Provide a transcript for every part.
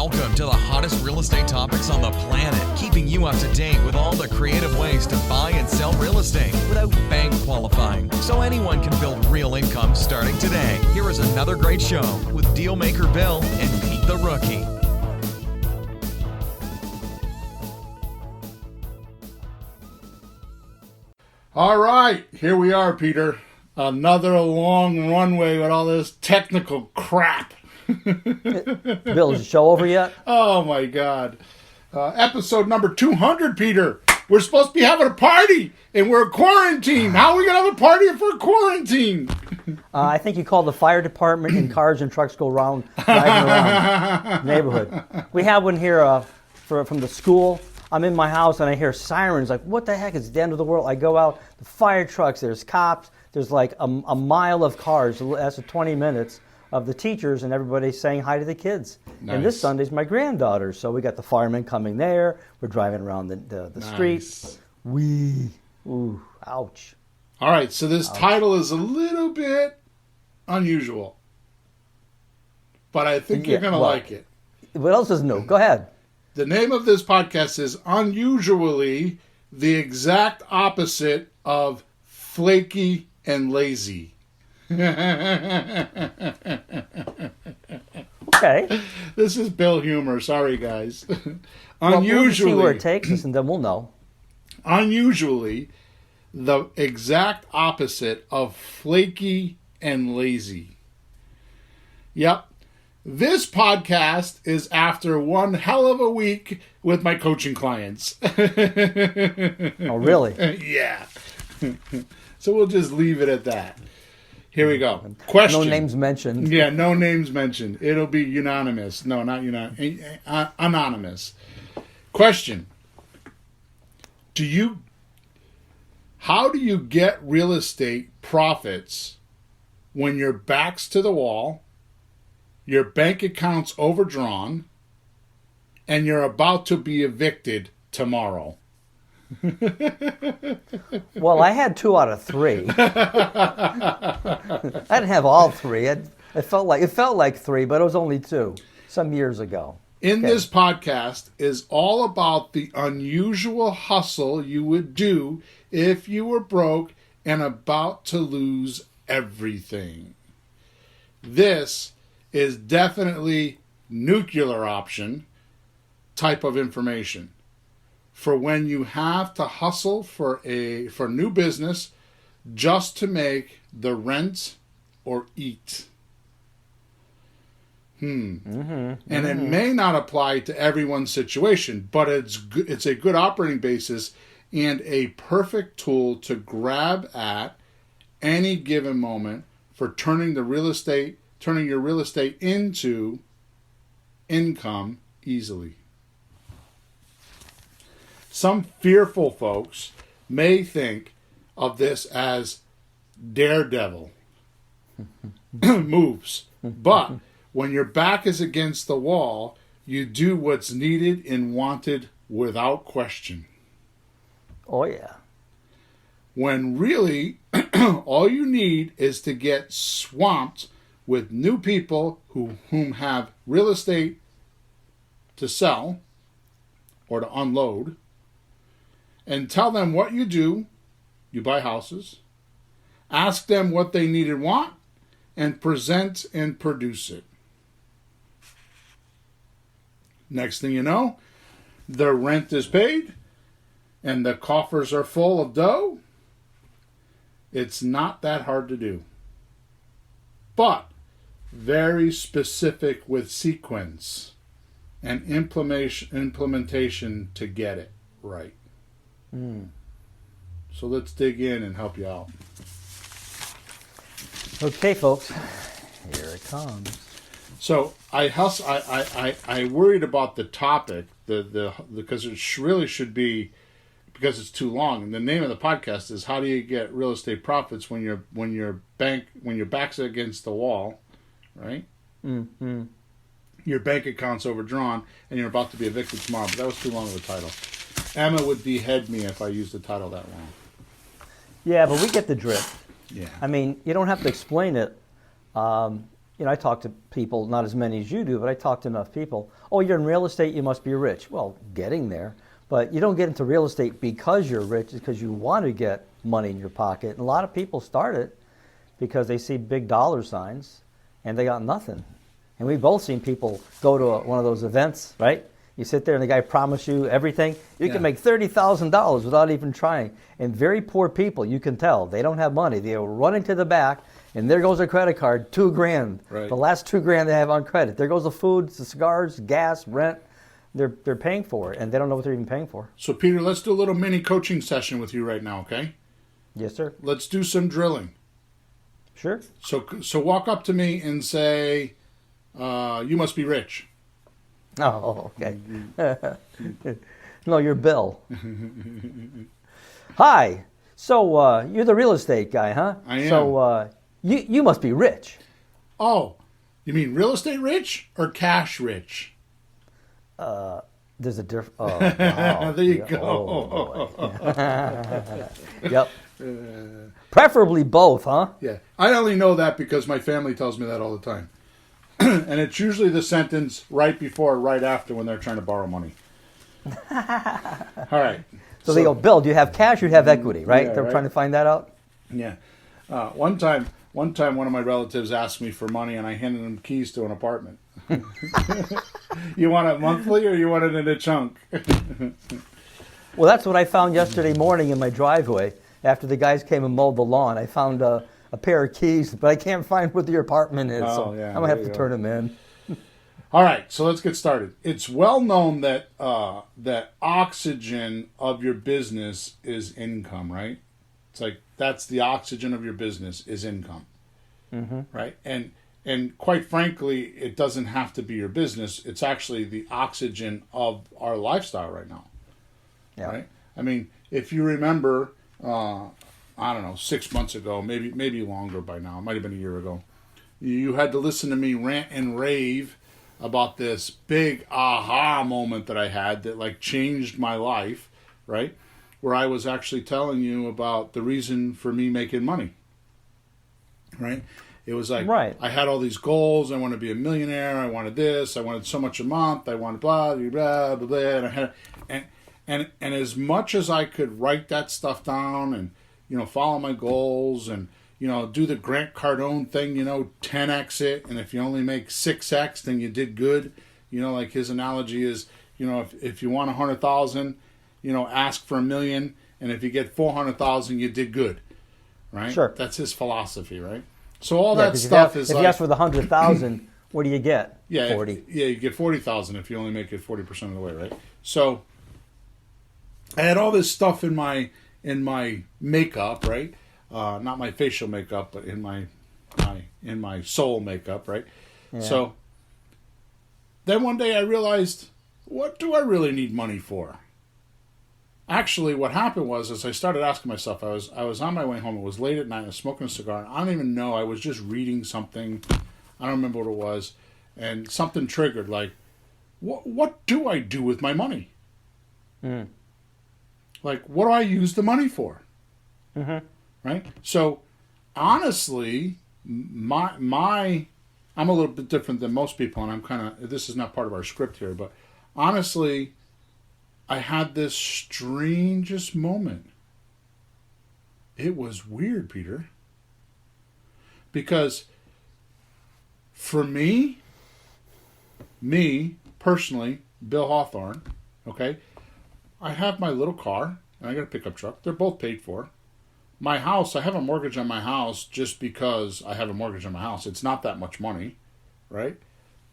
Welcome to the hottest real estate topics on the planet, keeping you up to date with all the creative ways to buy and sell real estate without bank qualifying, so anyone can build real income starting today. Here is another great show with Dealmaker Bill and Pete the Rookie. All right, here we are, Peter. Another long runway with all this technical crap. Bill, is the show over yet? Oh, my God. Episode number 200, Peter. We're supposed to be having a party, and we're quarantined. How are we going to have a party if we're quarantined? I think you call the fire department and cars and trucks go around, driving around the neighborhood. We have one here from the school. I'm in my house, and I hear sirens. Like, what the heck? It's the end of the world. I go out, the fire trucks, there's cops. There's like a mile of cars. That's 20 minutes of the teachers and everybody saying hi to the kids. Nice. And this Sunday's my granddaughter. So we got the firemen coming there. We're driving around the streets. Ooh, ouch. All right, so this title is a little bit unusual. But I think you're going to like it. What else is new? Go ahead. The name of this podcast is Unusually the Exact Opposite of Flaky and Lazy. Okay. This is Bill humor. Sorry, guys. We'll see where it takes us, and then we'll know. Unusually, the exact opposite of flaky and lazy. Yep. This podcast is after one hell of a week with my coaching clients. Oh, really? Yeah. So we'll just leave it at that. Here we go. Question. No names mentioned. Yeah, no names mentioned. It'll be unanimous. No, not anonymous. Question. How do you get real estate profits when your back's to the wall, your bank account's overdrawn, and you're about to be evicted tomorrow? Well, I had 2 out of 3. I didn't have all 3. It felt like 3, but it was only 2 some years ago. This podcast is all about the unusual hustle you would do if you were broke and about to lose everything. This is definitely nuclear option type of information for when you have to hustle for new business just to make the rent or eat. And it may not apply to everyone's situation, but it's a good operating basis and a perfect tool to grab at any given moment for turning your real estate into income easily. Some fearful folks may think of this as daredevil moves, but when your back is against the wall, you do what's needed and wanted without question. Oh, yeah. When really, all you need is to get swamped with new people whom have real estate to sell or to unload, and tell them what you do. You buy houses. Ask them what they need and want, and present and produce it. Next thing you know, the rent is paid, and the coffers are full of dough. It's not that hard to do. But very specific with sequence and implementation to get it right. So let's dig in and help you out. Okay, folks, here it comes. So I worried about the topic, because it really should be, because it's too long. And the name of the podcast is "How do you get real estate profits when your back's against the wall, right? Mm-hmm. Your bank account's overdrawn, and you're about to be evicted tomorrow." But that was too long of a title. Emma would behead me if I used the title that long. Yeah, but we get the drift. Yeah. I mean, you don't have to explain it. I talk to people, not as many as you do, but I talk to enough people. Oh, you're in real estate, you must be rich. Well, getting there. But you don't get into real estate because you're rich, it's because you want to get money in your pocket. And a lot of people start it because they see big dollar signs and they got nothing. And we've both seen people go to one of those events, right? You sit there and the guy promises you everything. You can make $30,000 without even trying. And very poor people, you can tell, they don't have money. They are running to the back, and there goes their credit card, $2,000. Right. The last $2,000 they have on credit. There goes the food, the cigars, gas, rent. They're paying for it, and they don't know what they're even paying for. So, Peter, let's do a little mini coaching session with you right now, okay? Yes, sir. Let's do some drilling. Sure. So walk up to me and say, you must be rich. Oh, okay. No, you're Bill. Hi. So you're the real estate guy, huh? I am. So you must be rich. Oh, you mean real estate rich or cash rich? There's a difference. Oh, wow. There you go. Oh, yep. Preferably both, huh? Yeah. I only know that because my family tells me that all the time. And it's usually the sentence right before or right after when they're trying to borrow money. All right. So they go, Bill, do you have cash or do you have equity, right? Yeah, They're right. trying to find that out? Yeah. One time, one of my relatives asked me for money, and I handed him keys to an apartment. You want it monthly or you want it in a chunk? Well, that's what I found yesterday morning in my driveway. After the guys came and mowed the lawn, I found a pair of keys, but I can't find where the apartment is, so yeah, I'm going to have there to you turn them in. All right, so let's get started. It's well known that that oxygen of your business is income, right? It's like that's the oxygen of your business is income, right? And quite frankly, it doesn't have to be your business. It's actually the oxygen of our lifestyle right now, right? I mean, if you remember, I don't know, 6 months ago, maybe longer by now. It might have been a year ago. You had to listen to me rant and rave about this big aha moment that I had that like changed my life, right? Where I was actually telling you about the reason for me making money, right? It was like, I had all these goals. I want to be a millionaire. I wanted this. I wanted so much a month. I wanted blah, blah, blah, blah, blah. And I had, and as much as I could write that stuff down and, follow my goals and, do the Grant Cardone thing, 10x it. And if you only make 6x, then you did good. Like his analogy is, if you want 100,000, ask for 1 million. And if you get 400,000, you did good. Right? Sure. That's his philosophy, right? So all that stuff is if like... you ask for the 100,000, what do you get? 40. You get 40,000 if you only make it 40% of the way, right? So I had all this stuff in my makeup, right? Not my facial makeup, but in my soul makeup, right? Yeah. So then one day I realized, what do I really need money for? Actually, what happened was I started asking myself, I was on my way home. It was late at night. I was smoking a cigar. And I don't even know. I was just reading something. I don't remember what it was. And something triggered, like, what do I do with my money? Mm. Like, what do I use the money for? Mm-hmm. Right? So, honestly, I'm a little bit different than most people. And this is not part of our script here. But honestly, I had this strangest moment. It was weird, Peter. Because for me personally, Bill Hawthorne, okay, I have my little car and I got a pickup truck. They're both paid for. My house, I have a mortgage on my house just because I have a mortgage on my house. It's not that much money, right?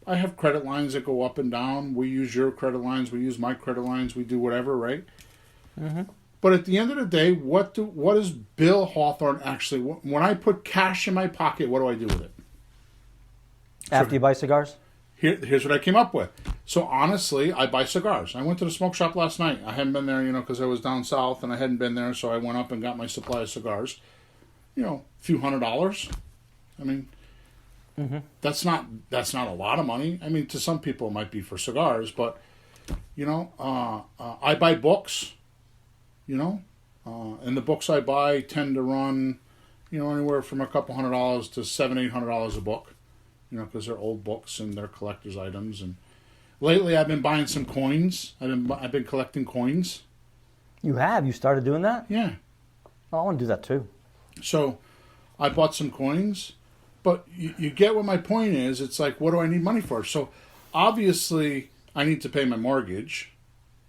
I have credit lines that go up and down. We use your credit lines. We use my credit lines. We do whatever, right? Mm-hmm. But at the end of the day, what is Bill Hawthorne actually... When I put cash in my pocket, what do I do with it? After you buy cigars? Here's what I came up with. So honestly, I buy cigars. I went to the smoke shop last night. I hadn't been there, because I was down south and I hadn't been there. So I went up and got my supply of cigars. A few $100s. I mean... Mm-hmm. That's not a lot of money. I mean, to some people it might be for cigars, but I buy books, and the books I buy tend to run, anywhere from a couple $100 to $700-800 a book, because they're old books and they're collector's items. And lately, I've been buying some coins. I've been collecting coins. You have? You started doing that? Yeah. Oh, I want to do that too. So, I bought some coins, but you get what my point is. It's like, what do I need money for? So, obviously, I need to pay my mortgage,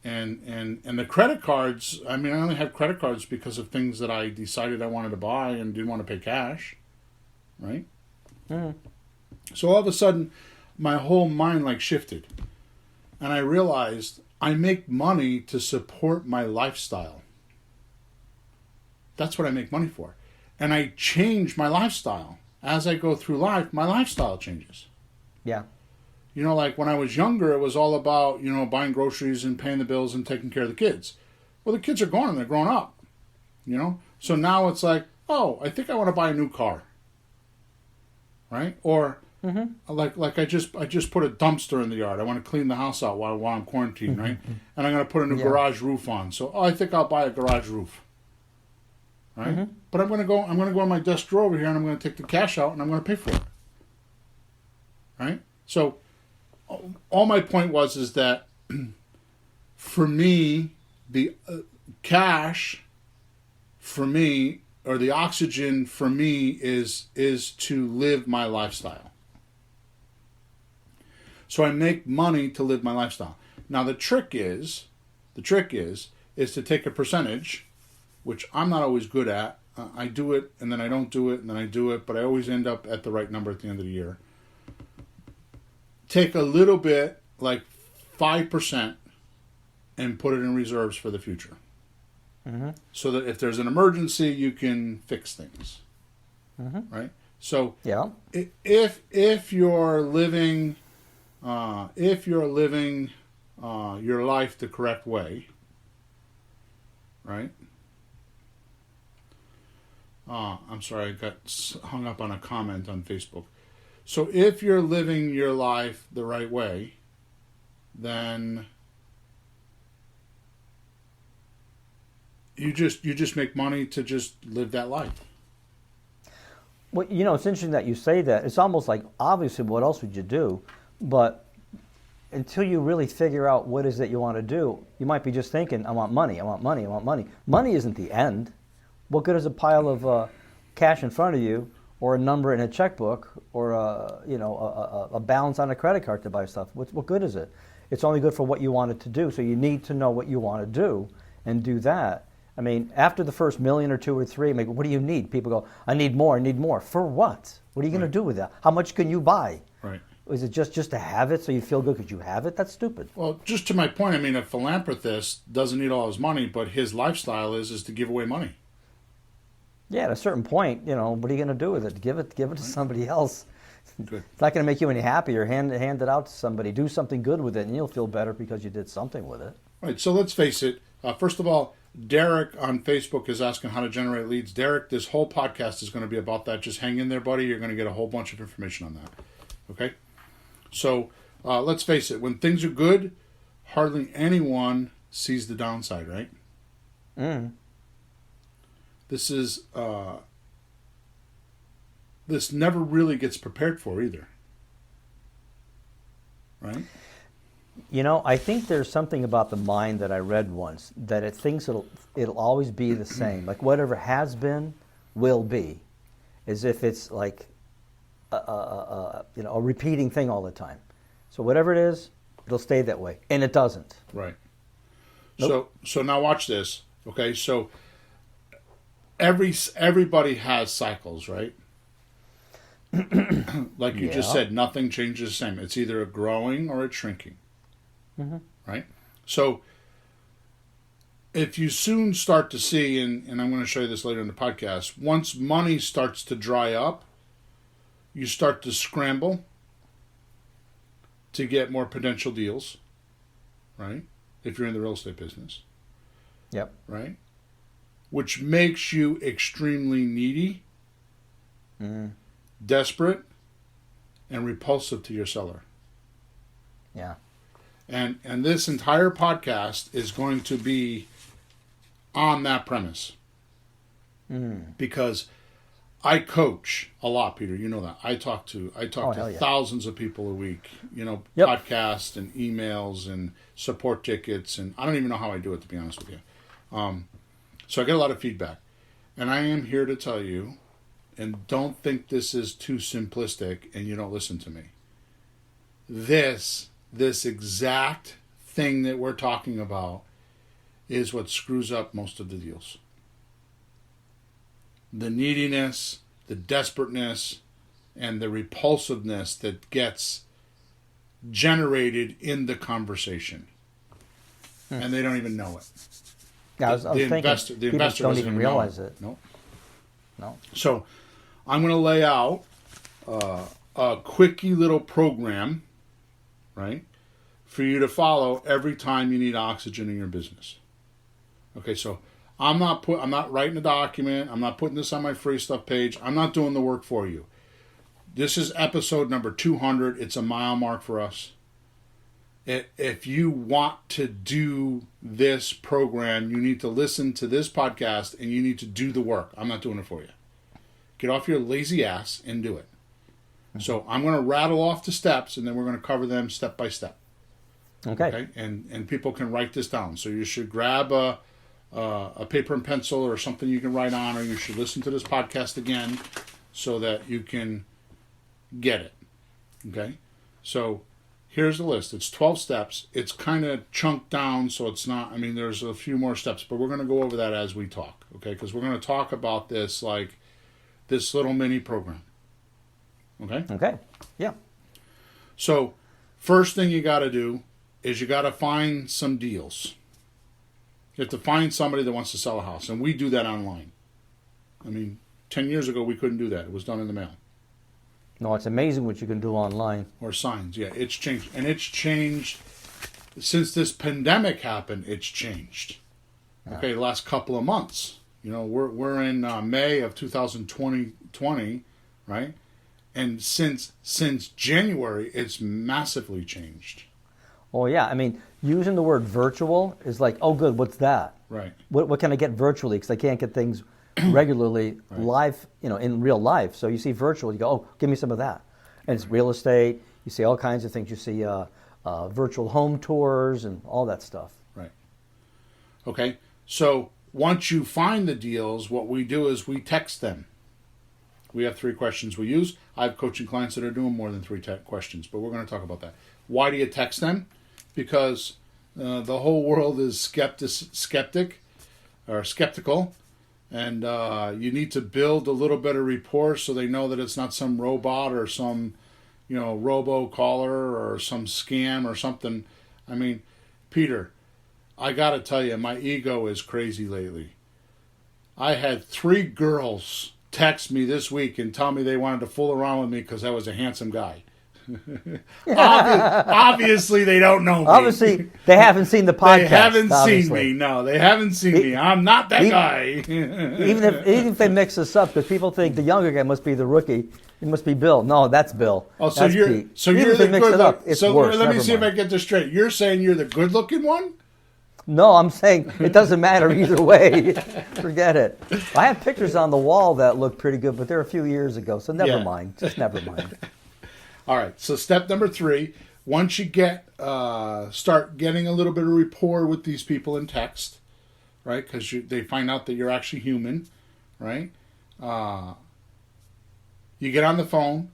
and the credit cards. I mean, I only have credit cards because of things that I decided I wanted to buy and didn't want to pay cash, right? Mm. So all of a sudden, my whole mind like shifted, and I realized I make money to support my lifestyle. That's what I make money for, and I change my lifestyle as I go through life. My lifestyle changes. Yeah. Like when I was younger, it was all about, buying groceries and paying the bills and taking care of the kids. Well, the kids are gone and they're grown up, So now it's like, oh, I think I want to buy a new car. Right? Or like I just put a dumpster in the yard. I want to clean the house out while I'm quarantined, right? And I'm going to put a new garage roof on. So, I think I'll buy a garage roof. Right? But I'm going to go on my desk drawer over here and I'm going to take the cash out and I'm going to pay for it. Right? So, all my point is that for me, the cash for me, or the oxygen for me, is to live my lifestyle. So I make money to live my lifestyle. Now the trick is to take a percentage, which I'm not always good at. I do it and then I don't do it and then I do it, but I always end up at the right number at the end of the year. Take a little bit, like 5%, and put it in reserves for the future. So that if there's an emergency, you can fix things. Right? So if you're living your life the correct way, right? I'm sorry, I got hung up on a comment on Facebook. So if you're living your life the right way, then you just make money to just live that life. Well, it's interesting that you say that. It's almost like, obviously, what else would you do? But until you really figure out what is that you want to do, you might be just thinking, I want money, I want money, I want money. Money isn't the end. What good is a pile of cash in front of you, or a number in a checkbook, or a balance on a credit card to buy stuff? What good is it? It's only good for what you want it to do. So you need to know what you want to do and do that. I mean, after the first million or two or three, what do you need? People go, I need more, I need more. For what? What are you going to do with that? How much can you buy? Right. Is it just to have it so you feel good because you have it? That's stupid. Well, just to my point, I mean, a philanthropist doesn't need all his money, but his lifestyle is to give away money. Yeah, at a certain point, what are you going to do with it? Give it to somebody else. Good. It's not going to make you any happier. Hand it out to somebody. Do something good with it, and you'll feel better because you did something with it. Right. So let's face it. First of all, Derek on Facebook is asking how to generate leads. Derek, this whole podcast is going to be about that. Just hang in there, buddy. You're going to get a whole bunch of information on that. Okay? So let's face it. When things are good, hardly anyone sees the downside, right? This is this never really gets prepared for either. Right? I think there's something about the mind that I read once, that it thinks it'll always be the same. Like whatever has been, will be. As if it's like a repeating thing all the time. So whatever it is, it'll stay that way. And it doesn't. Right. Nope. So now watch this. Okay, so everybody has cycles, right? Like you just said, nothing changes the same. It's either growing or it's shrinking. Right? So if you soon start to see, and I'm going to show you this later in the podcast, once money starts to dry up, you start to scramble to get more potential deals, right? If you're in the real estate business. Yep. Right? Which makes you extremely needy, desperate, and repulsive to your seller. Yeah. And this entire podcast is going to be on that premise. Because I coach a lot, Peter. You know that. I talk to hell yeah. thousands of people a week. Yep. Podcasts and emails and support tickets, and I don't even know how I do it, to be honest with you. So I get a lot of feedback, and I am here to tell you, and don't think this is too simplistic, and you don't listen to me. This exact thing that we're talking about is what screws up most of the deals. The neediness, the desperateness, and the repulsiveness that gets generated in the conversation. And they don't even know it. Yeah, I was thinking, the investor don't doesn't even realize know it. No. So I'm going to lay out a quickie little program, right, for you to follow every time you need oxygen in your business. Okay, so I'm not writing a document. I'm not putting this on my free stuff page. I'm not doing the work for you. This is episode number 200. It's a mile mark for us. If you want to do this program, you need to listen to this podcast and you need to do the work. I'm not doing it for you. Get off your lazy ass and do it. So I'm going to rattle off the steps and then we're going to cover them step by step. Okay? And people can write this down. So you should grab a paper and pencil or something you can write on, or you should listen to this podcast again so that you can get it. Okay? So here's the list. It's 12 steps. It's kind of chunked down, so it's not, there's a few more steps, but we're going to go over that as we talk, okay? Because we're going to talk about this like this little mini program. Okay? Okay. Yeah. So first thing you got to do is you got to find some deals. You have to find somebody that wants to sell a house, and we do that online. 10 years ago, we couldn't do that. It was done in the mail. No, it's amazing what you can do online. Or signs, yeah. It's changed. And it's changed since this pandemic happened. It's changed. Okay, the last couple of months. We're in May of 2020, right? And since January, it's massively changed. Oh, yeah. Using the word virtual is like, oh, good, what's that? Right. What can I get virtually? Because I can't get things regularly live, in real life. So you see virtual, you go, oh, give me some of that. And it's real estate. You see all kinds of things. You see virtual home tours and all that stuff. Right. Okay. So once you find the deals, what we do is we text them. We have 3 questions we use. I have coaching clients that are doing more than 3 questions, but we're going to talk about that. Why do you text them? Because the whole world is skeptical, and you need to build a little bit of rapport so they know that it's not some robot or some, robo-caller or some scam or something. Peter, I got to tell you, my ego is crazy lately. I had 3 girls text me this week and tell me they wanted to fool around with me because I was a handsome guy. Obviously, they don't know me. Obviously, they haven't seen the podcast. They haven't seen me. No, they haven't seen me. I'm not that guy. even if they mix us up, because people think the younger guy must be the rookie. It must be Bill. No, that's Bill. Oh, so that's you're Pete. so even you're if the they mix good it up, look. it's So worse. let me Never see if mind. I get this straight. You're saying you're the good-looking one? No, I'm saying it doesn't matter either way. Forget it. I have pictures on the wall that look pretty good, but they're a few years ago, so never mind. Just never mind. All right, so step number 3, once you start getting a little bit of rapport with these people in text, right, because they find out that you're actually human, right, you get on the phone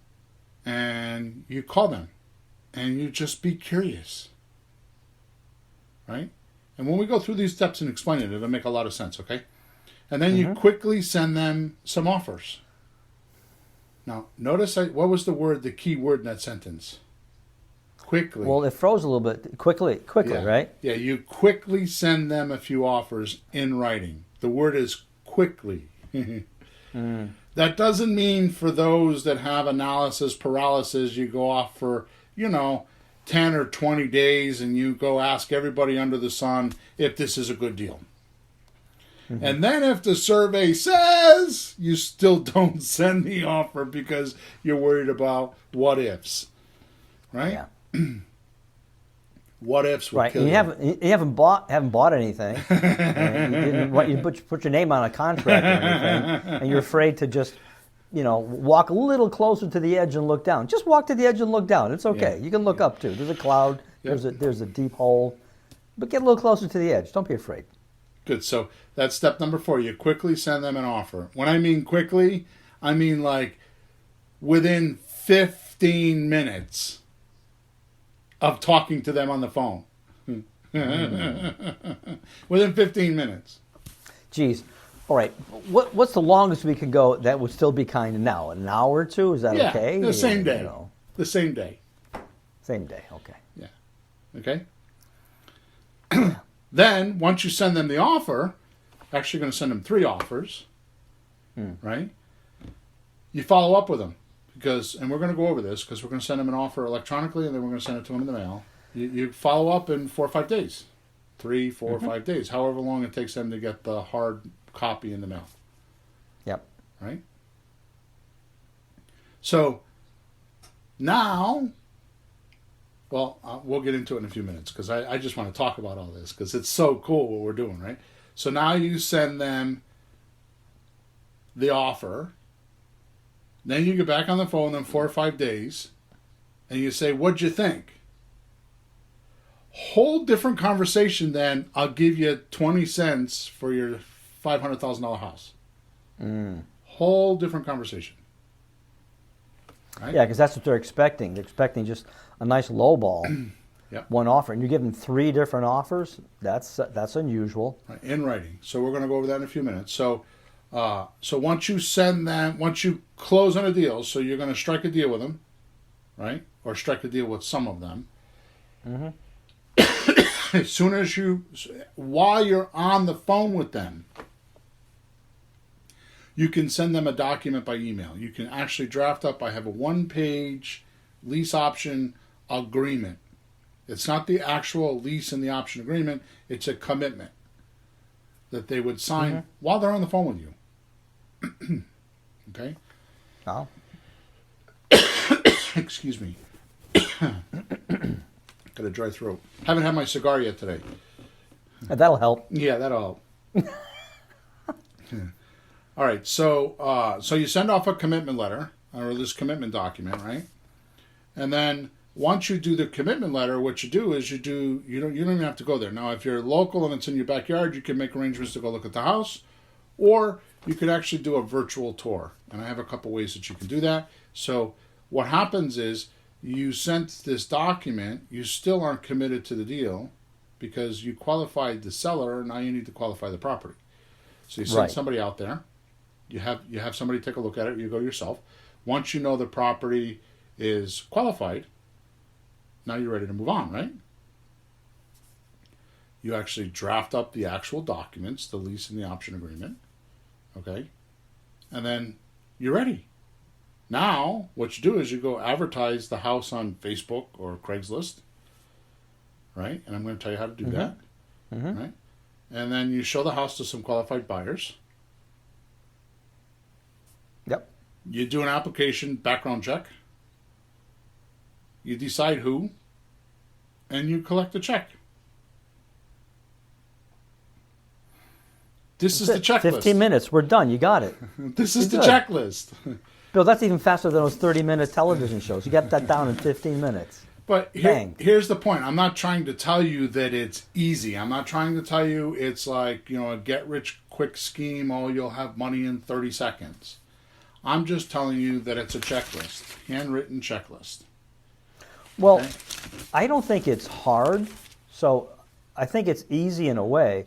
and you call them and you just be curious, right? And when we go through these steps and explain it, it'll make a lot of sense, okay? And then you quickly send them some offers. Now, notice what was the key word in that sentence? Quickly. Well, it froze a little bit. Quickly, yeah. Right? Yeah, you quickly send them a few offers in writing. The word is quickly. That doesn't mean for those that have analysis paralysis, you go off for, 10 or 20 days and you go ask everybody under the sun if this is a good deal. And then if the survey says, you still don't send the offer because you're worried about what ifs. Right? Yeah. What ifs will kill you. You haven't bought anything. And you didn't put your name on a contract or anything, and you're afraid to just walk a little closer to the edge and look down. Just walk to the edge and look down. It's okay. Yeah. You can look up too. There's a cloud. Yep. There's a deep hole. But get a little closer to the edge. Don't be afraid. Good. So that's step number 4. You quickly send them an offer. When I mean quickly, I mean like within 15 minutes of talking to them on the phone. Within 15 minutes. Geez. All right. What's the longest we could go that would still be kind of now? An hour or two? Is that okay? The same day. The same day. Same day. Okay. Yeah. Okay? Then, once you send them the offer, actually going to send them 3 offers, right? You follow up with them. And we're going to go over this, because we're going to send them an offer electronically, and then we're going to send it to them in the mail. You follow up in 4 or 5 days. 3, 4, or 5 days. However long it takes them to get the hard copy in the mail. Yep. Right? So, now... Well, we'll get into it in a few minutes, because I just want to talk about all this, because it's so cool what we're doing, right? So now you send them the offer. Then you get back on the phone in 4 or 5 days, and you say, "What'd you think?" Whole different conversation than, "I'll give you 20 cents for your $500,000 house." Whole different conversation. Right? Yeah, because that's what they're expecting. They're expecting just a nice low ball, Yep. one offer, and you give them 3 different offers. That's unusual. Right, in writing. So we're going to go over that in a few minutes. So once you once you close on a deal, so you're going to strike a deal with them, right? Or strike a deal with some of them. As soon as while you're on the phone with them, you can send them a document by email. You can actually draft up, I have a 1-page lease option agreement. It's not the actual lease and the option agreement. It's a commitment that they would sign while they're on the phone with you. Okay? Oh. Excuse me. Got a dry throat. Haven't had my cigar yet today. That'll help. Yeah, that'll help. All right, so you send off a commitment letter, or this commitment document, right? And then once you do the commitment letter, what you do is you don't even have to go there. Now, if you're local and it's in your backyard, you can make arrangements to go look at the house, or you could actually do a virtual tour. And I have a couple ways that you can do that. So what happens is you sent this document, you still aren't committed to the deal because you qualified the seller, now you need to qualify the property. So you send somebody out there. You have somebody take a look at it. You go yourself. Once you know the property is qualified, now you're ready to move on, right? You actually draft up the actual documents, the lease and the option agreement, okay? And then you're ready. Now, what you do is you go advertise the house on Facebook or Craigslist, right? And I'm going to tell you how to do that, right? And then you show the house to some qualified buyers. Yep. You do an application background check. You decide who, and you collect the check. This is the checklist. 15 minutes. We're done. You got it. This is the checklist. Bill, that's even faster than those 30-minute television shows. You got that down in 15 minutes. But here's the point. I'm not trying to tell you that it's easy. I'm not trying to tell you it's like, a get-rich-quick scheme, you'll have money in 30 seconds. I'm just telling you that it's a checklist, handwritten checklist. Well, okay? I don't think it's hard. So I think it's easy in a way.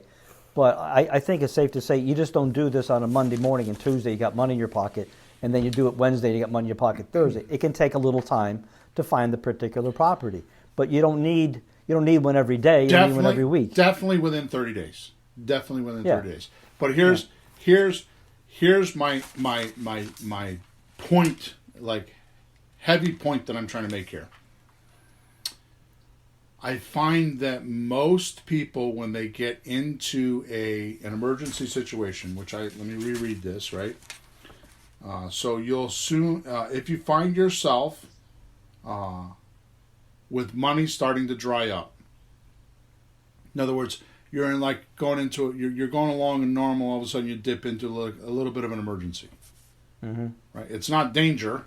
But I think it's safe to say you just don't do this on a Monday morning and Tuesday you got money in your pocket, and then you do it Wednesday and you got money in your pocket Thursday. It can take a little time to find the particular property. But you don't need one every day, you need one every week. Definitely within 30 days. Definitely within 30 days. But here's my point, like heavy point that I'm trying to make here. I find that most people, when they get into an emergency situation, let me reread this, right? So you'll soon, if you find yourself with money starting to dry up. In other words, you're in you're going along and normal, all of a sudden you dip into a little bit of an emergency, Right? It's not danger,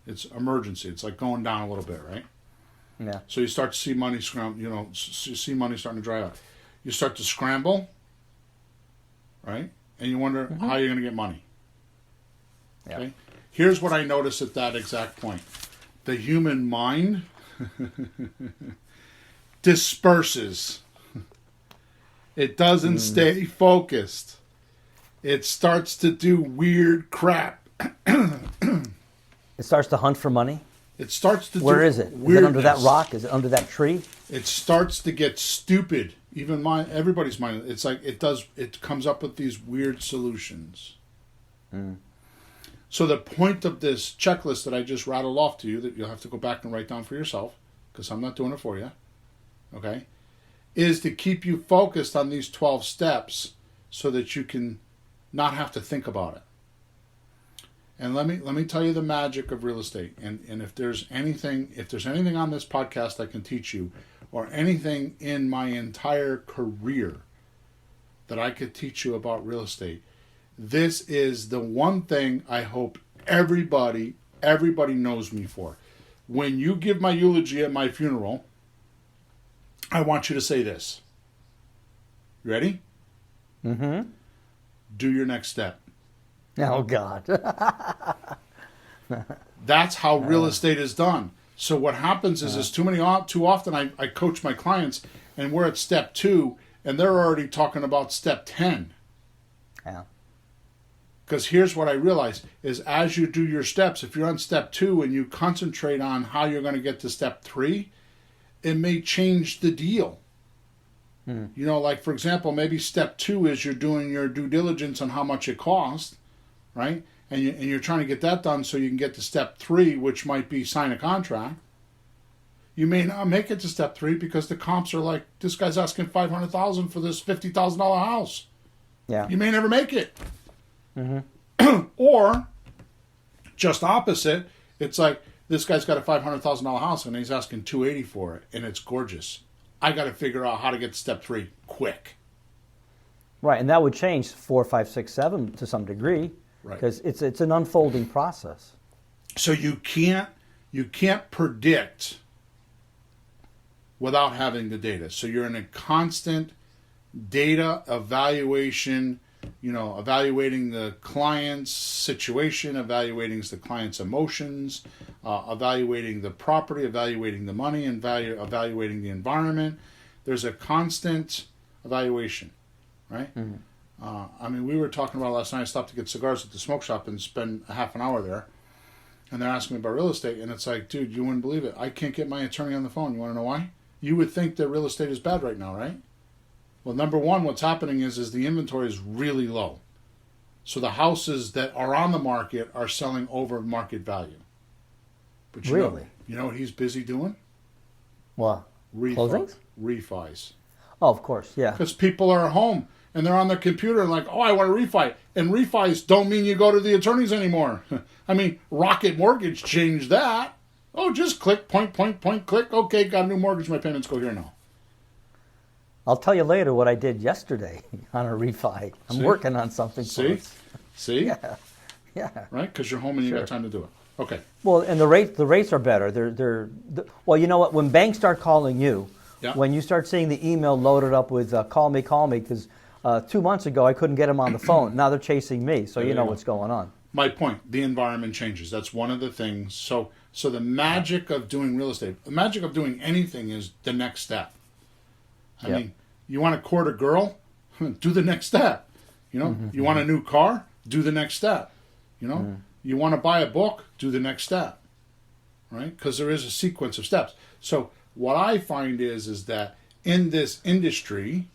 it's emergency. It's like going down a little bit, right? Yeah. So you start to see money see money starting to dry up. You start to scramble, right? And you wonder how you're going to get money. Yeah. Okay? Here's what I noticed at that exact point. The human mind disperses. It doesn't stay focused. It starts to do weird crap. It starts to hunt for money. It starts to Where do is it? Is it under that weirdness. rock? Is it under that tree? It starts to get stupid. Even everybody's mind. It's like it comes up with these weird solutions. So the point of this checklist that I just rattled off to you, that you'll have to go back and write down for yourself, because I'm not doing it for you, okay, is to keep you focused on these 12 steps so that you can not have to think about it. And let me tell you the magic of real estate. And if there's anything on this podcast I can teach you, or anything in my entire career that I could teach you about real estate, this is the one thing I hope everybody knows me for. When you give my eulogy at my funeral, I want you to say this. You ready? Mm-hmm. Do your next step. Oh, God. That's how real estate is done. So what happens is too often I coach my clients, and we're at step 2, and they're already talking about step 10. Yeah. Because here's what I realize is, as you do your steps, if you're on step 2 and you concentrate on how you're going to get to step 3, it may change the deal. You know, like, for example, maybe step 2 is you're doing your due diligence on how much it costs, right? And you're trying to get that done so you can get to step 3, which might be sign a contract. You may not make it to step 3 because the comps are like, this guy's asking $500,000 for this $50,000 house. Yeah. You may never make it. Or, just opposite, it's like, this guy's got a $500,000 house and he's asking $280,000 for it, and it's gorgeous. I got to figure out how to get to step 3 quick. Right, and that would change 4, 5, 6, 7 to some degree, Right. because it's an unfolding process. So you can't predict without having the data. So you're in a constant data evaluation, evaluating the client's situation, evaluating the client's emotions, evaluating the property, evaluating the money, and evaluating the environment. There's a constant evaluation, right? We were talking about last night. I stopped to get cigars at the smoke shop and spend a half an hour there. And they're asking me about real estate. And it's like, dude, you wouldn't believe it. I can't get my attorney on the phone. You want to know why? You would think that real estate is bad right now, right? Well, number one, what's happening is the inventory is really low. So the houses that are on the market are selling over market value. But Really? You know what he's busy doing? What? Closings? Refis. Oh, of course, yeah. Because people are at home and they're on their computer and like, oh, I want to refi. And refis don't mean you go to the attorneys anymore. Rocket Mortgage changed that. Oh, just click, point, click. Okay, got a new mortgage. My payments go here now. I'll tell you later what I did yesterday on a refi. I'm working on something. See? Yeah. Right? Because you're home and you got time to do it. Okay. Well, and the rates are better. Well, you know what? When banks start calling you, when you start seeing the email loaded up with call me, because 2 months ago I couldn't get them on the phone. Now they're chasing me, so you know what's going on. My point, the environment changes. That's one of the things. So the magic of doing real estate, the magic of doing anything is the next step. I mean, you want to court a girl? Do the next step. You want a new car? Do the next step. You want to buy a book? Do the next step. Right? Because there is a sequence of steps. So what I find is that in this industry,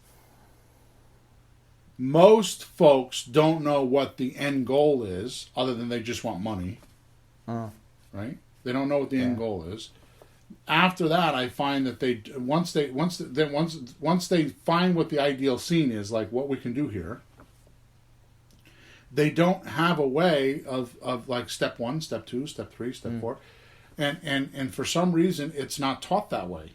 most folks don't know what the end goal is, other than they just want money. Right? They don't know what the end goal is. After that, I find that once they find what the ideal scene is, like what we can do here, they don't have a way of like step 1, step 2, step 3, step 4, and for some reason it's not taught that way.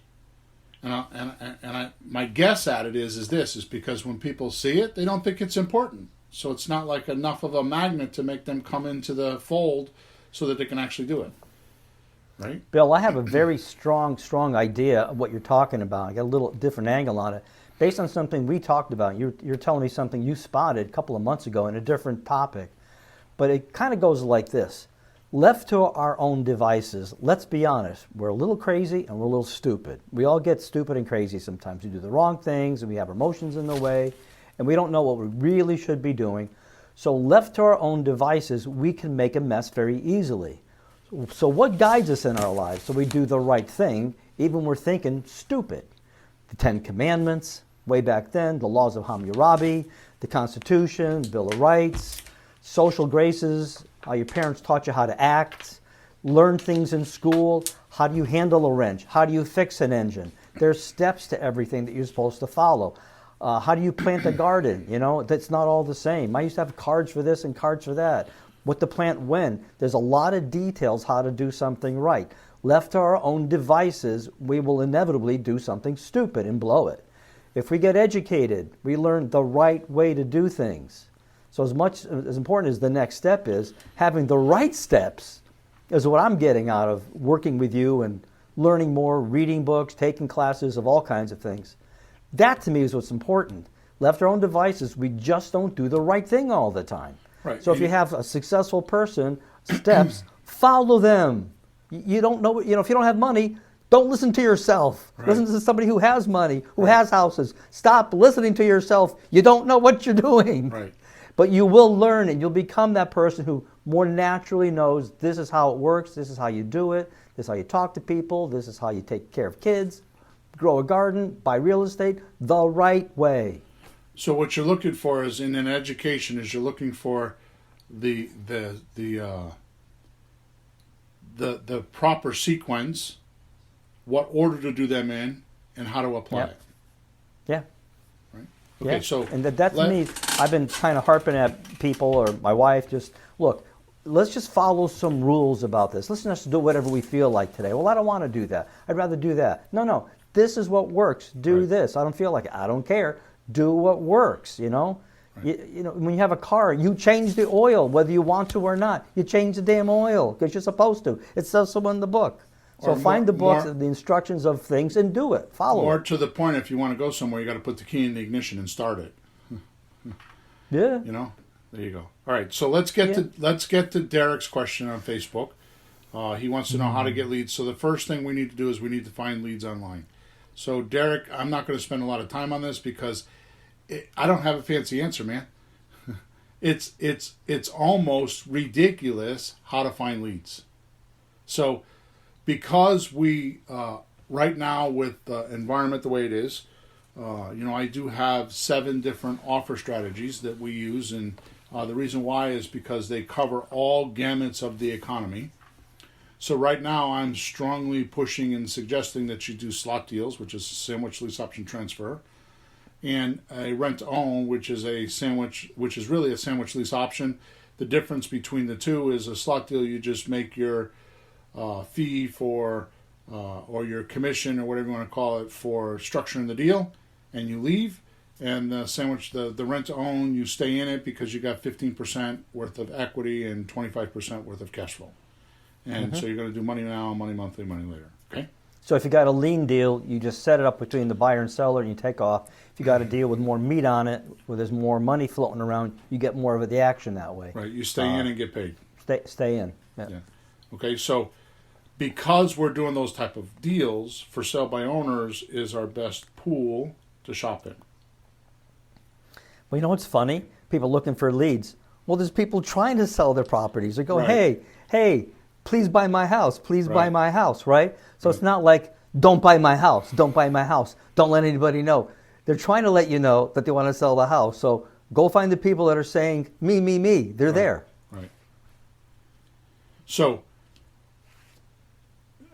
And my guess at it is because when people see it, they don't think it's important. So it's not like enough of a magnet to make them come into the fold so that they can actually do it. Right? Bill, I have a very strong idea of what you're talking about. I got a little different angle on it. Based on something we talked about, you're telling me something you spotted a couple of months ago in a different topic. But it kind of goes like this. Left to our own devices, let's be honest, we're a little crazy and we're a little stupid. We all get stupid and crazy sometimes. We do the wrong things and we have emotions in the way and we don't know what we really should be doing. So left to our own devices, we can make a mess very easily. So what guides us in our lives so we do the right thing even when we're thinking stupid? The 10 Commandments, way back then, the laws of Hammurabi, the Constitution, the Bill of Rights, social graces, how your parents taught you how to act, learn things in school, how do you handle a wrench, how do you fix an engine. There's steps to everything that you're supposed to follow. How do you plant a garden? You know, that's not all the same. I used to have cards for this and cards for that. What to plant when. There's a lot of details how to do something right. Left to our own devices, we will inevitably do something stupid and blow it. If we get educated, we learn the right way to do things. So as important as the next step is, having the right steps is what I'm getting out of working with you and learning more, reading books, taking classes of all kinds of things. That to me is what's important. Left our own devices, we just don't do the right thing all the time. Right. So if you have a successful person, steps, follow them. You don't know, if you don't have money, don't listen to yourself. Right. Listen to somebody who has money, who has houses. Stop listening to yourself. You don't know what you're doing. Right. But you will learn and you'll become that person who more naturally knows this is how it works, this is how you do it, this is how you talk to people, this is how you take care of kids, grow a garden, buy real estate, the right way. So what you're looking for is in an education is you're looking for the proper sequence, what order to do them in, and how to apply it. Yeah. Right. Okay. Yeah. So and that's me. I've been kind of harping at people or my wife. Just look. Let's just follow some rules about this. Let's just do whatever we feel like today. Well, I don't want to do that. I'd rather do that. No. This is what works. Do this. I don't feel like it. I don't care. Do what works. You know. Right. You know, when you have a car, you change the oil whether you want to or not. You change the damn oil because you're supposed to. It says so in the book. So find the books, the instructions of things, and do it. Follow it. More to the point, if you want to go somewhere, you got to put the key in the ignition and start it. Yeah. You know, there you go. All right, so let's get to Derek's question on Facebook. He wants to know how to get leads. So the first thing we need to do is we need to find leads online. So Derek, I'm not going to spend a lot of time on this because I don't have a fancy answer, man. It's almost ridiculous how to find leads. So because we right now with the environment the way it is, I do have 7 different offer strategies that we use, and the reason why is because they cover all gamuts of the economy. So right now I'm strongly pushing and suggesting that you do slot deals, which is a sandwich lease option transfer, and a rent to own, which is really a sandwich lease option. The difference between the two is a slot deal, you just make your fee for or your commission or whatever you want to call it for structuring the deal, and you leave. And the sandwich, the rent to own, you stay in it because you got 15% worth of equity and 25% worth of cash flow. And so you're going to do money now, money monthly, money later. Okay. So if you got a lien deal, you just set it up between the buyer and seller and you take off. If you got a deal with more meat on it, where there's more money floating around, you get more of the action that way. Right. You stay in and get paid. Stay in. Yeah. Well, you know what's funny? People looking for leads. Well, there's people trying to sell their properties. They go, Right. hey, please buy my house. Please buy my house, right? So it's not like, don't buy my house. Don't buy my house. Don't let anybody know. They're trying to let you know that they want to sell the house. So go find the people that are saying, me. They're there. Right. So,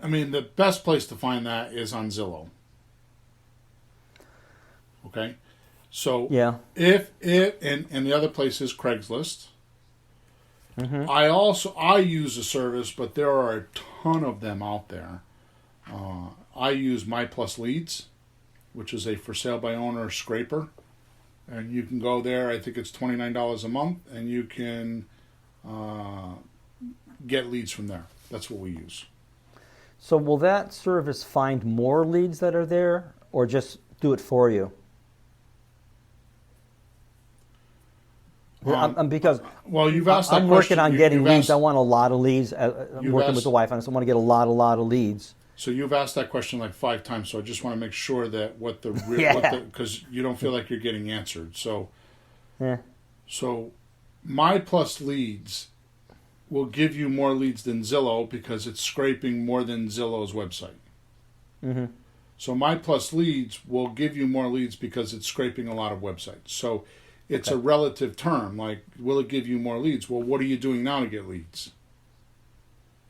I mean, the best place to find that is on Zillow. Okay? So, Yeah. if and the other place is Craigslist. I use a service, but there are a ton of them out there. I use My Plus Leads, which is a for sale by owner scraper. And you can go there. I think it's $29 a month, and you can get leads from there. That's what we use. So will that service find more leads that are there, or just do it for you? Because well, you've asked that I'm question. working on getting leads. Asked, I want a lot of leads. I'm working with the wife, and I want to get a lot of leads. So you've asked that question like 5 times. So I just want to make sure that because you don't feel like you're getting answered. So, So, My Plus Leads will give you more leads than Zillow because it's scraping more than Zillow's website. Mm-hmm. So My Plus Leads will give you more leads because it's scraping a lot of websites. So it's a relative term. Like, will it give you more leads? Well, what are you doing now to get leads?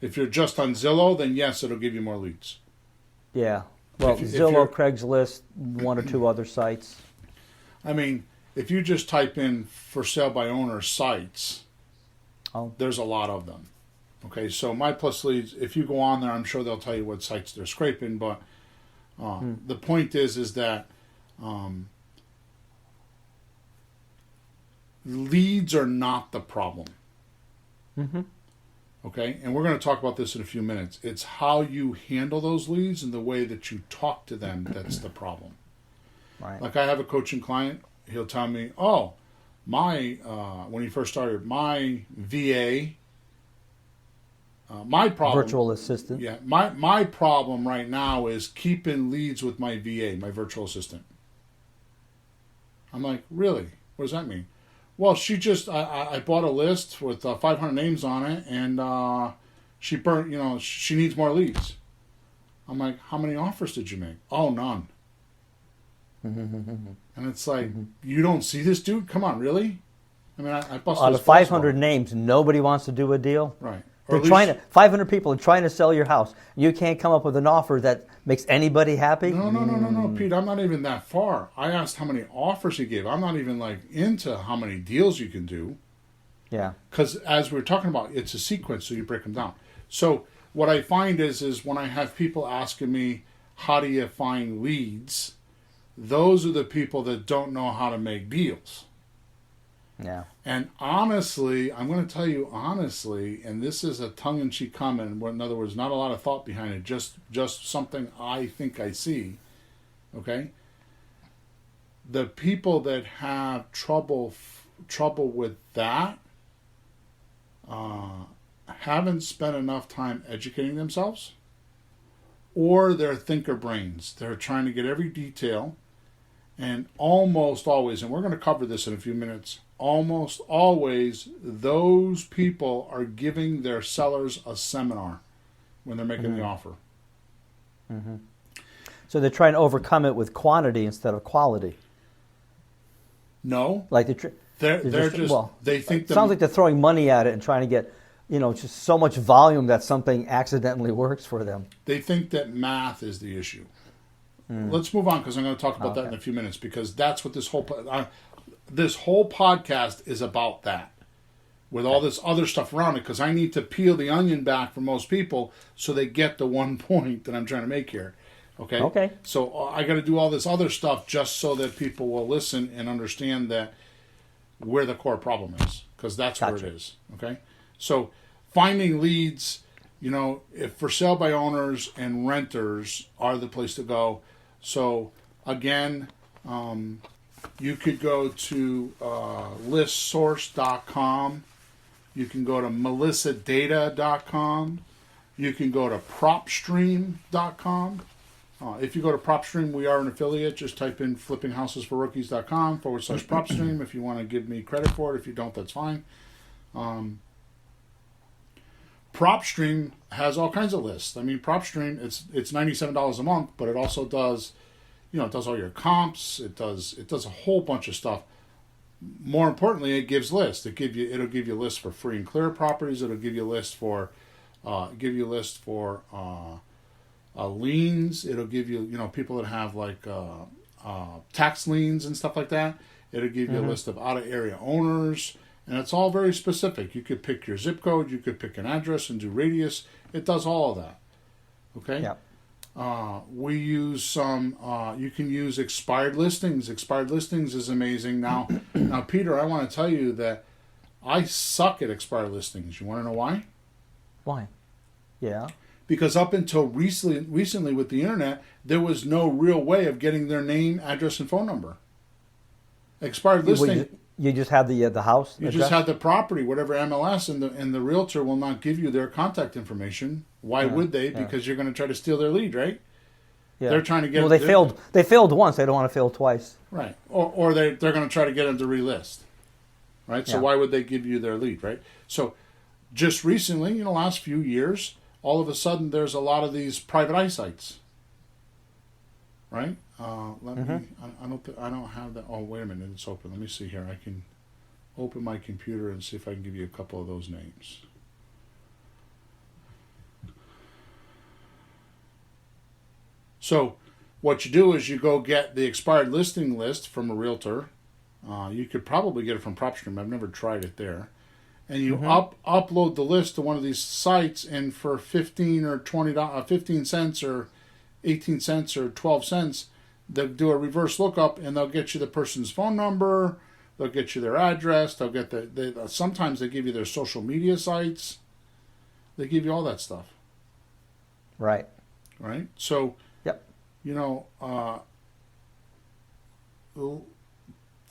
If you're just on Zillow, then yes, it'll give you more leads. Yeah. Well, Zillow, Craigslist, 1 or 2 other sites. I mean, if you just type in for sale by owner sites, there's a lot of them. Okay, so My Plus Leads, if you go on there, I'm sure they'll tell you what sites they're scraping, but the point is that leads are not the problem. Mm-hmm. Okay, and we're going to talk about this in a few minutes. It's how you handle those leads and the way that you talk to them that's the problem. Right. Like I have a coaching client, he'll tell me, oh, when he first started, my VA, my problem... Virtual assistant. Yeah, my problem right now is keeping leads with my VA, my virtual assistant. I'm like, really? What does that mean? Well, she just, I bought a list with 500 names on it, and she burnt, she needs more leads. I'm like, how many offers did you make? Oh, none. And it's like, you don't see this dude? Come on, really? I mean, I busted out of 500 names, nobody wants to do a deal. Right. They're 500 people are trying to sell your house. You can't come up with an offer that makes anybody happy? No, Pete, I'm not even that far. I asked how many offers he gave. I'm not even like into how many deals you can do. Yeah. Because as we were talking about, it's a sequence, so you break them down. So what I find is when I have people asking me, how do you find leads? Those are the people that don't know how to make deals. Yeah. And honestly, I'm going to tell you honestly, and this is a tongue-in-cheek comment, in other words, not a lot of thought behind it, just something I think I see, okay? The people that have trouble with that haven't spent enough time educating themselves, or they're thinker brains. They're trying to get every detail, and almost always, and we're going to cover this in a few minutes, almost always those people are giving their sellers a seminar when they're making the offer. Mm-hmm. So they're trying to overcome it with quantity instead of quality. No, like they're just they think it sounds like they're throwing money at it and trying to get just so much volume that something accidentally works for them. They think that math is the issue. Let's move on because I'm going to talk about that in a few minutes because that's what this whole podcast is about, that with all this other stuff around it, because I need to peel the onion back for most people so they get the one point that I'm trying to make here. Okay. So I got to do all this other stuff just so that people will listen and understand that where the core problem is, because that's where it is. Okay. So finding leads, if for sale by owners and renters are the place to go. So again, you could go to listsource.com. You can go to melissadata.com. You can go to propstream.com. If you go to PropStream, we are an affiliate. Just type in flippinghousesforrookies.com/PropStream if you want to give me credit for it. If you don't, that's fine. PropStream has all kinds of lists. I mean, PropStream, it's $97 a month, but it also does, it does all your comps. It does a whole bunch of stuff. More importantly, it gives lists. It'll give you lists for free and clear properties. It'll give you a list for liens. It'll give you people that have like tax liens and stuff like that. It'll give you a list of out of area owners. And it's all very specific. You could pick your zip code. You could pick an address and do radius. It does all of that. Okay? Yeah. We use some. You can use expired listings. Expired listings is amazing. Now, Peter, I want to tell you that I suck at expired listings. You want to know why? Why? Yeah. Because up until recently with the internet, there was no real way of getting their name, address, and phone number. Expired listing. You just have the house. You address? just have the property, whatever MLS, and the realtor will not give you their contact information. Why would they? Because you're going to try to steal their lead, right? Yeah. They're trying to get. Well, they failed. They failed once. They don't want to fail twice. Right. Or they're going to try to get them to relist. Right. So why would they give you their lead, right? So, just recently, last few years, all of a sudden, there's a lot of these private eye sites. Right. Let me. I don't have that. Oh, wait a minute. It's open. Let me see here. I can open my computer and see if I can give you a couple of those names. So, what you do is you go get the expired listing list from a realtor. You could probably get it from PropStream. I've never tried it there. And you upload the list to one of these sites, and for 15 or 15 cents or 18 cents or 12 cents, they'll do a reverse lookup, and they'll get you the person's phone number, they'll get you their address, they'll get sometimes they give you their social media sites. They give you all that stuff. Right. Right? So, yep.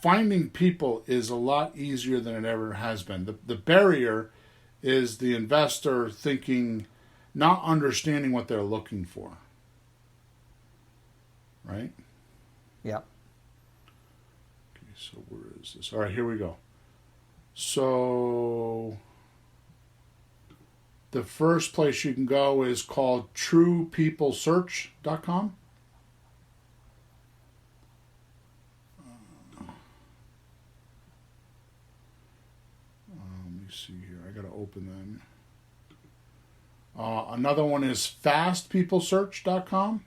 Finding people is a lot easier than it ever has been. The barrier is the investor not understanding what they're looking for. Right? Yeah. Okay, so where is this? All right, here we go. So the first place you can go is called truepeoplesearch.com. Let me see here. I got to open them. Another one is fastpeoplesearch.com.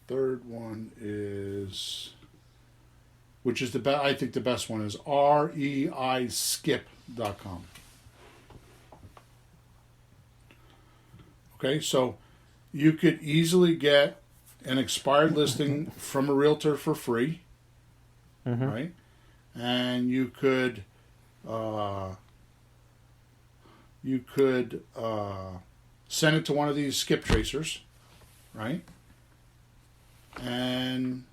Third one is, which is I think the best one is reiskip.com. Okay, so you could easily get an expired listing from a realtor for free, right? And you could send it to one of these skip tracers, right? And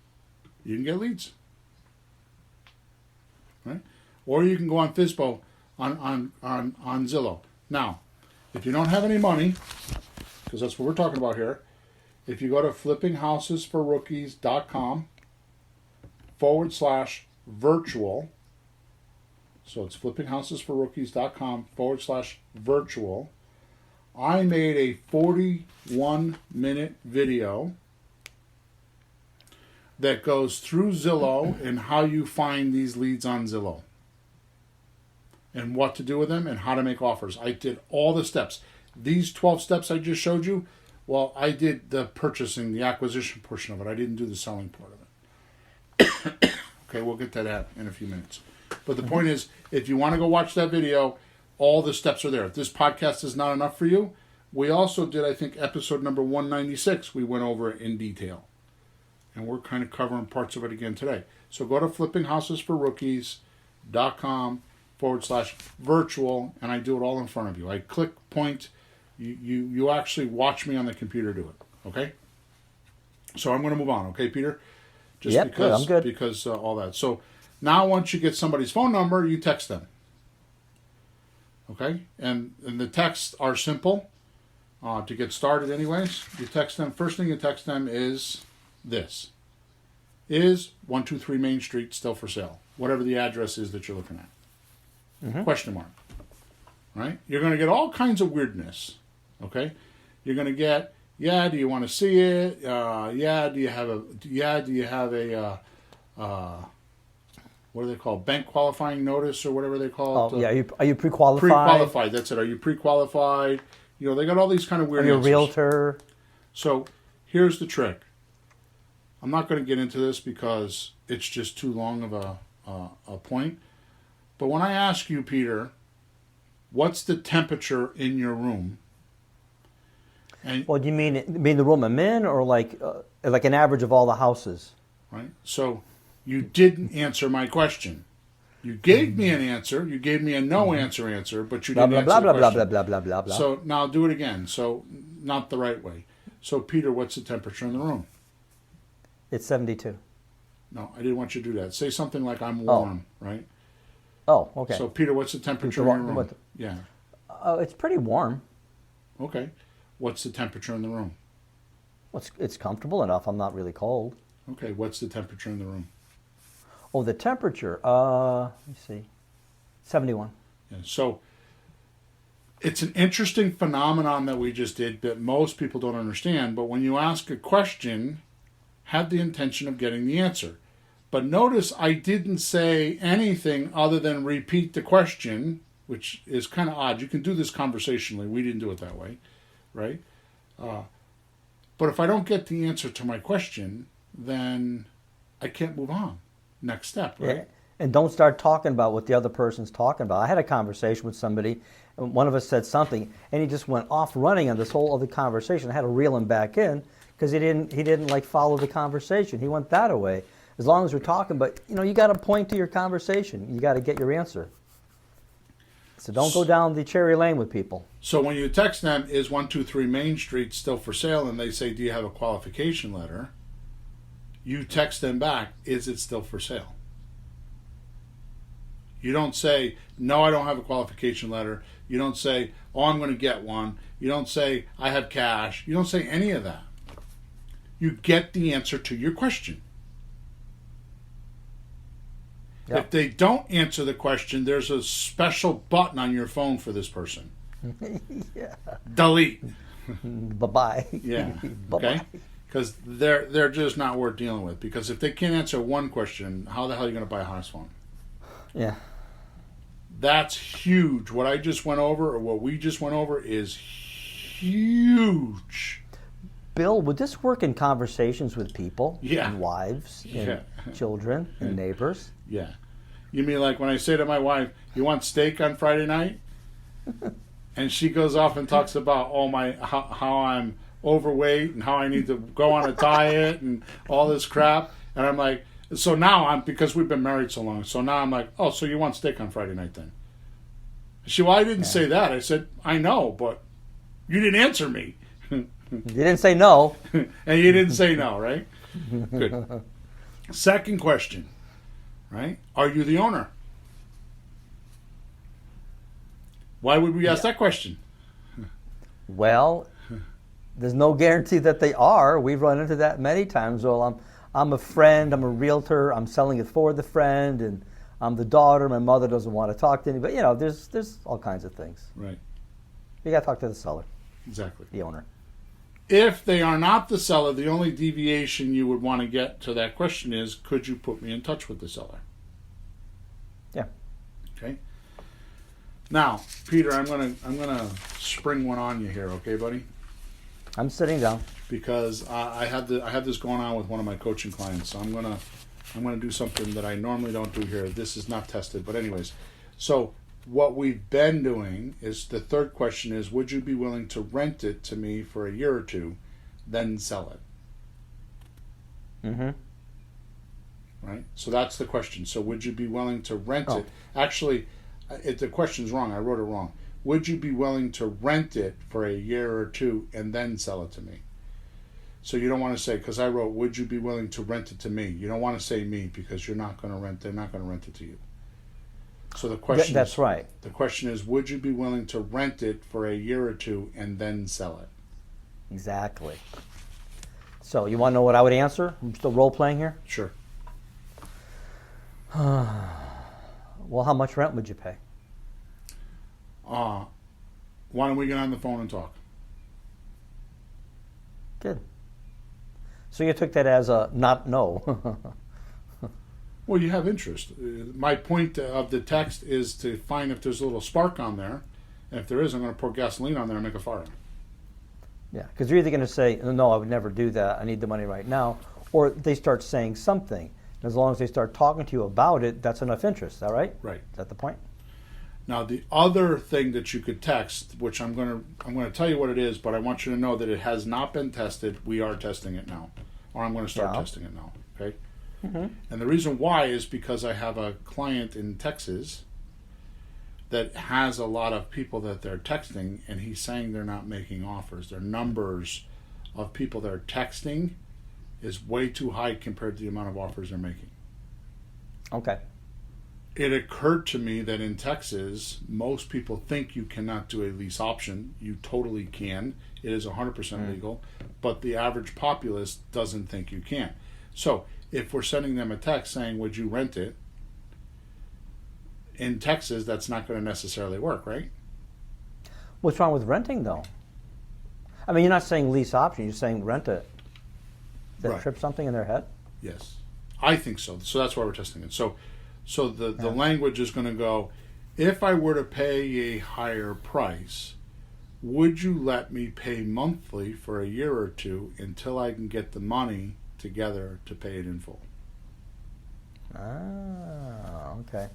you can get leads, right? Or you can go on Fizbo on Zillow. Now, if you don't have any money, because that's what we're talking about here, if you go to flippinghousesforrookies.com/virtual, so it's flippinghousesforrookies.com/virtual, I made a 41-minute video that goes through Zillow and how you find these leads on Zillow and what to do with them and how to make offers. I did all the steps. These 12 steps I just showed you, well, I did the purchasing, the acquisition portion of it. I didn't do the selling part of it. Okay, we'll get to that in a few minutes. But the point is, if you want to go watch that video, all the steps are there. If this podcast is not enough for you, we also did, I think, episode number 196. We went over it in detail. And we're kind of covering parts of it again today. So go to flippinghousesforrookies.com/virtual, and I do it all in front of you. I click, point, you actually watch me on the computer do it. Okay? So I'm going to move on. Okay, Peter? Yep, because, I'm good. Because all that. So now once you get somebody's phone number, you text them. Okay? And the texts are simple. To get started anyways, you text them. First thing you text them is this. Is 123 Main Street still for sale? Whatever the address is that you're looking at. Question mark. Right? You're going to get all kinds of weirdness. Okay? You're going to get, do you want to see it? Do you have a what do they call, bank qualifying notice or whatever they call it? Oh, yeah. Are you pre-qualified? Pre-qualified, that's it. Are you pre-qualified? They got all these kind of weird Are you a answers. realtor? So here's the trick. I'm not going to get into this because it's just too long of a point. But when I ask you, Peter, what's the temperature in your room? And Well, do you mean the room I'm in, or like an average of all the houses? right, so you didn't answer my question. You gave me an answer. You gave me a no answer, but you Blah didn't blah answer blah the blah blah question. blah blah blah blah. So now do it again. So not the right way. So Peter, what's the temperature in the room? It's 72. No, I didn't want you to do that. Say something like I'm warm, right? Oh, okay. So Peter, what's the temperature in your room? Yeah. It's pretty warm. Okay. What's the temperature in the room? Well, it's comfortable enough. I'm not really cold. Okay. What's the temperature in the room? Oh, the temperature. Let me see. 71. Yeah. So it's an interesting phenomenon that we just did that most people don't understand. But when you ask a question, have the intention of getting the answer. But notice I didn't say anything other than repeat the question, which is kind of odd. You can do this conversationally. We didn't do it that way, right? But if I don't get the answer to my question, then I can't move on. Next step, right? Yeah. And don't start talking about what the other person's talking about. I had a conversation with somebody, and one of us said something, and he just went off running on this whole other conversation. I had to reel him back in because he didn't like follow the conversation. He went that away. As long as we're talking, but you got to point to your conversation. You got to get your answer. So don't go down the cherry lane with people. So when you text them, is 123 Main Street still for sale? And they say, do you have a qualification letter? You text them back, is it still for sale? You don't say, no, I don't have a qualification letter. You don't say, oh, I'm going to get one. You don't say, I have cash. You don't say any of that. You get the answer to your question. Yep. If they don't answer the question, there's a special button on your phone for this person. Yeah. Delete. Bye-bye. Yeah. Bye-bye. Okay? Because they're just not worth dealing with. Because if they can't answer one question, how the hell are you going to buy a house phone? Yeah. That's huge. What I just went over, or what we just went over, is huge. Bill, would this work in conversations with people? Yeah. And wives and Yeah. children and neighbors? Yeah. You mean like when I say to my wife, you want steak on Friday night? And she goes off and talks about how I'm overweight and how I need to go on a diet and all this crap. And I'm like, so now because we've been married so long, so now I'm like, oh, so you want steak on Friday night then? She, well, I didn't say that. I said, I know, but you didn't answer me. You didn't say no. And you didn't say no, right? Good. Second question, right? Are you the owner? Why would we ask that question? Well, there's no guarantee that they are. We've run into that many times. Well, I'm a friend, I'm a realtor, I'm selling it for the friend, and I'm the daughter, my mother doesn't want to talk to anybody. There's all kinds of things. Right. You got to talk to the seller, Exactly. the owner. If they are not the seller, the only deviation you would want to get to that question is, could you put me in touch with the seller? Yeah. Okay. Now, Peter, I'm gonna spring one on you here, okay, buddy? I'm sitting down. Because I have this going on with one of my coaching clients. So I'm gonna do something that I normally don't do here. This is not tested, but anyways. So what we've been doing is, the third question is, would you be willing to rent it to me for a year or two, then sell it? Mm-hmm. Right? So that's the question. So would you be willing to rent it? Actually, the question's wrong. I wrote it wrong. Would you be willing to rent it for a year or two and then sell it to me? So you don't want to say, because I wrote, would you be willing to rent it to me? You don't want to say me, because they're not going to rent it to you. So the question That's right. The question is, would you be willing to rent it for a year or two and then sell it? Exactly. So you want to know what I would answer? I'm still role playing here. Sure. Well, how much rent would you pay? Why don't we get on the phone and talk? Good. So you took that as a not no. Well, you have interest. My point of the text is to find if there's a little spark on there. And if there is, I'm going to pour gasoline on there and make a fire. Yeah, because you're either going to say, no, I would never do that, I need the money right now, or they start saying something. And as long as they start talking to you about it, that's enough interest, is that right? Right. Is that the point? Now the other thing that you could text, which I'm gonna tell you what it is, but I want you to know that it has not been tested. We are testing it now, or I'm going to start testing it now. Okay. And the reason why is because I have a client in Texas that has a lot of people that they're texting, and he's saying they're not making offers. Their numbers of people that are texting is way too high compared to the amount of offers they're making. Okay. It occurred to me that in Texas, most people think you cannot do a lease option. You totally can. It is 100% legal, but the average populace doesn't think you can. So if we're sending them a text saying, would you rent it? In Texas, that's not going to necessarily work, right? What's wrong with renting, though? I mean, you're not saying lease option. You're saying rent it. Does that trip something in their head? Yes. I think so. So that's why we're testing it. So the language is going to go, if I were to pay a higher price, would you let me pay monthly for a year or two until I can get the money together to pay it in full? Ah, okay.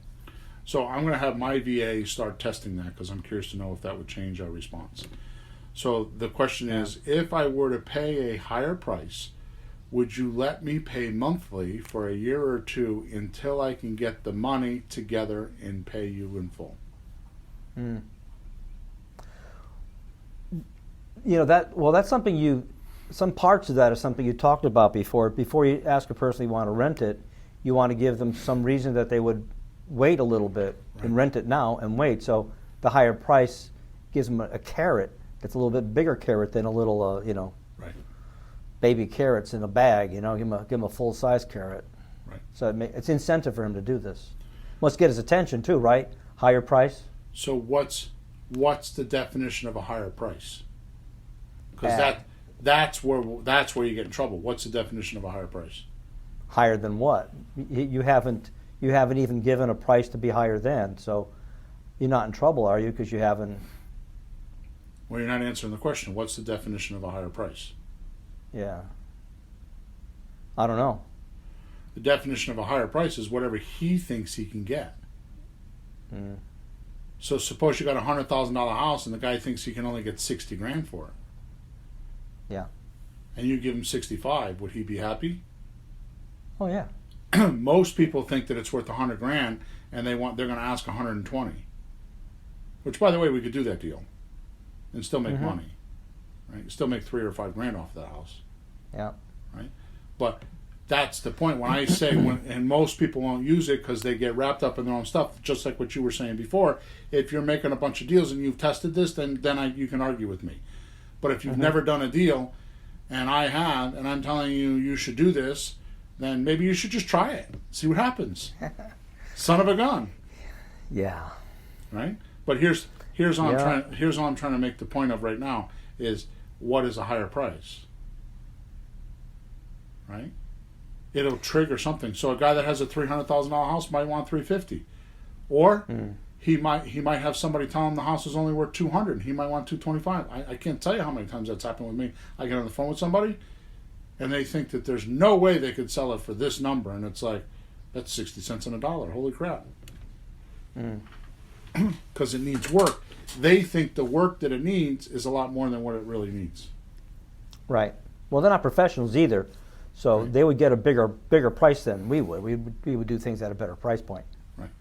So I'm going to have my VA start testing that because I'm curious to know if that would change our response. So the question is, if I were to pay a higher price, would you let me pay monthly for a year or two until I can get the money together and pay you in full? You know, that's something some parts of that is something you talked about before. Before you ask a person you want to rent it, you want to give them some reason that they would wait a little bit and rent it now and wait. So the higher price gives them a carrot that's a little bit bigger carrot than a little, baby carrots in a bag. Give him a full size carrot. Right. So it's incentive for him to do this. Must get his attention too, right? Higher price. So what's the definition of a higher price? Because that's where you get in trouble. What's the definition of a higher price? Higher than what? You haven't even given a price to be higher than. So you're not in trouble, are you? Because you haven't. Well, you're not answering the question. What's the definition of a higher price? Yeah. I don't know. The definition of a higher price is whatever he thinks he can get. So suppose you got $100,000 house and the guy thinks he can only get $60,000 for it. Yeah. And you give him 65, would he be happy? Oh yeah. Most people think that it's worth $100,000 and they're going to ask 120. Which, by the way, we could do that deal and still make money, right? Still make $3,000 or $5,000 off that house. Yeah. Right. But that's the point. When I say and most people won't use it because they get wrapped up in their own stuff, just like what you were saying before. If you're making a bunch of deals and you've tested this, then you can argue with me. But if you've never done a deal, and I have, and I'm telling you should do this, then maybe you should just try it, see what happens. Son of a gun. Yeah. Right. But here's all I'm trying to make the point of right now is what is a higher price. Right. It'll trigger something. So a guy that has a $300,000 house might want $350,000, or he might have somebody tell him the house is only worth $200,000 and he might want $225,000. I can't tell you how many times that's happened with me. I get on the phone with somebody and they think that there's no way they could sell it for this number, and it's like, that's 60 cents on a dollar. Holy crap. Because it needs work. They think the work that it needs is a lot more than what it really needs. Right. Well, they're not professionals either. So they would get a bigger price than we would. We would do things at a better price point. Right.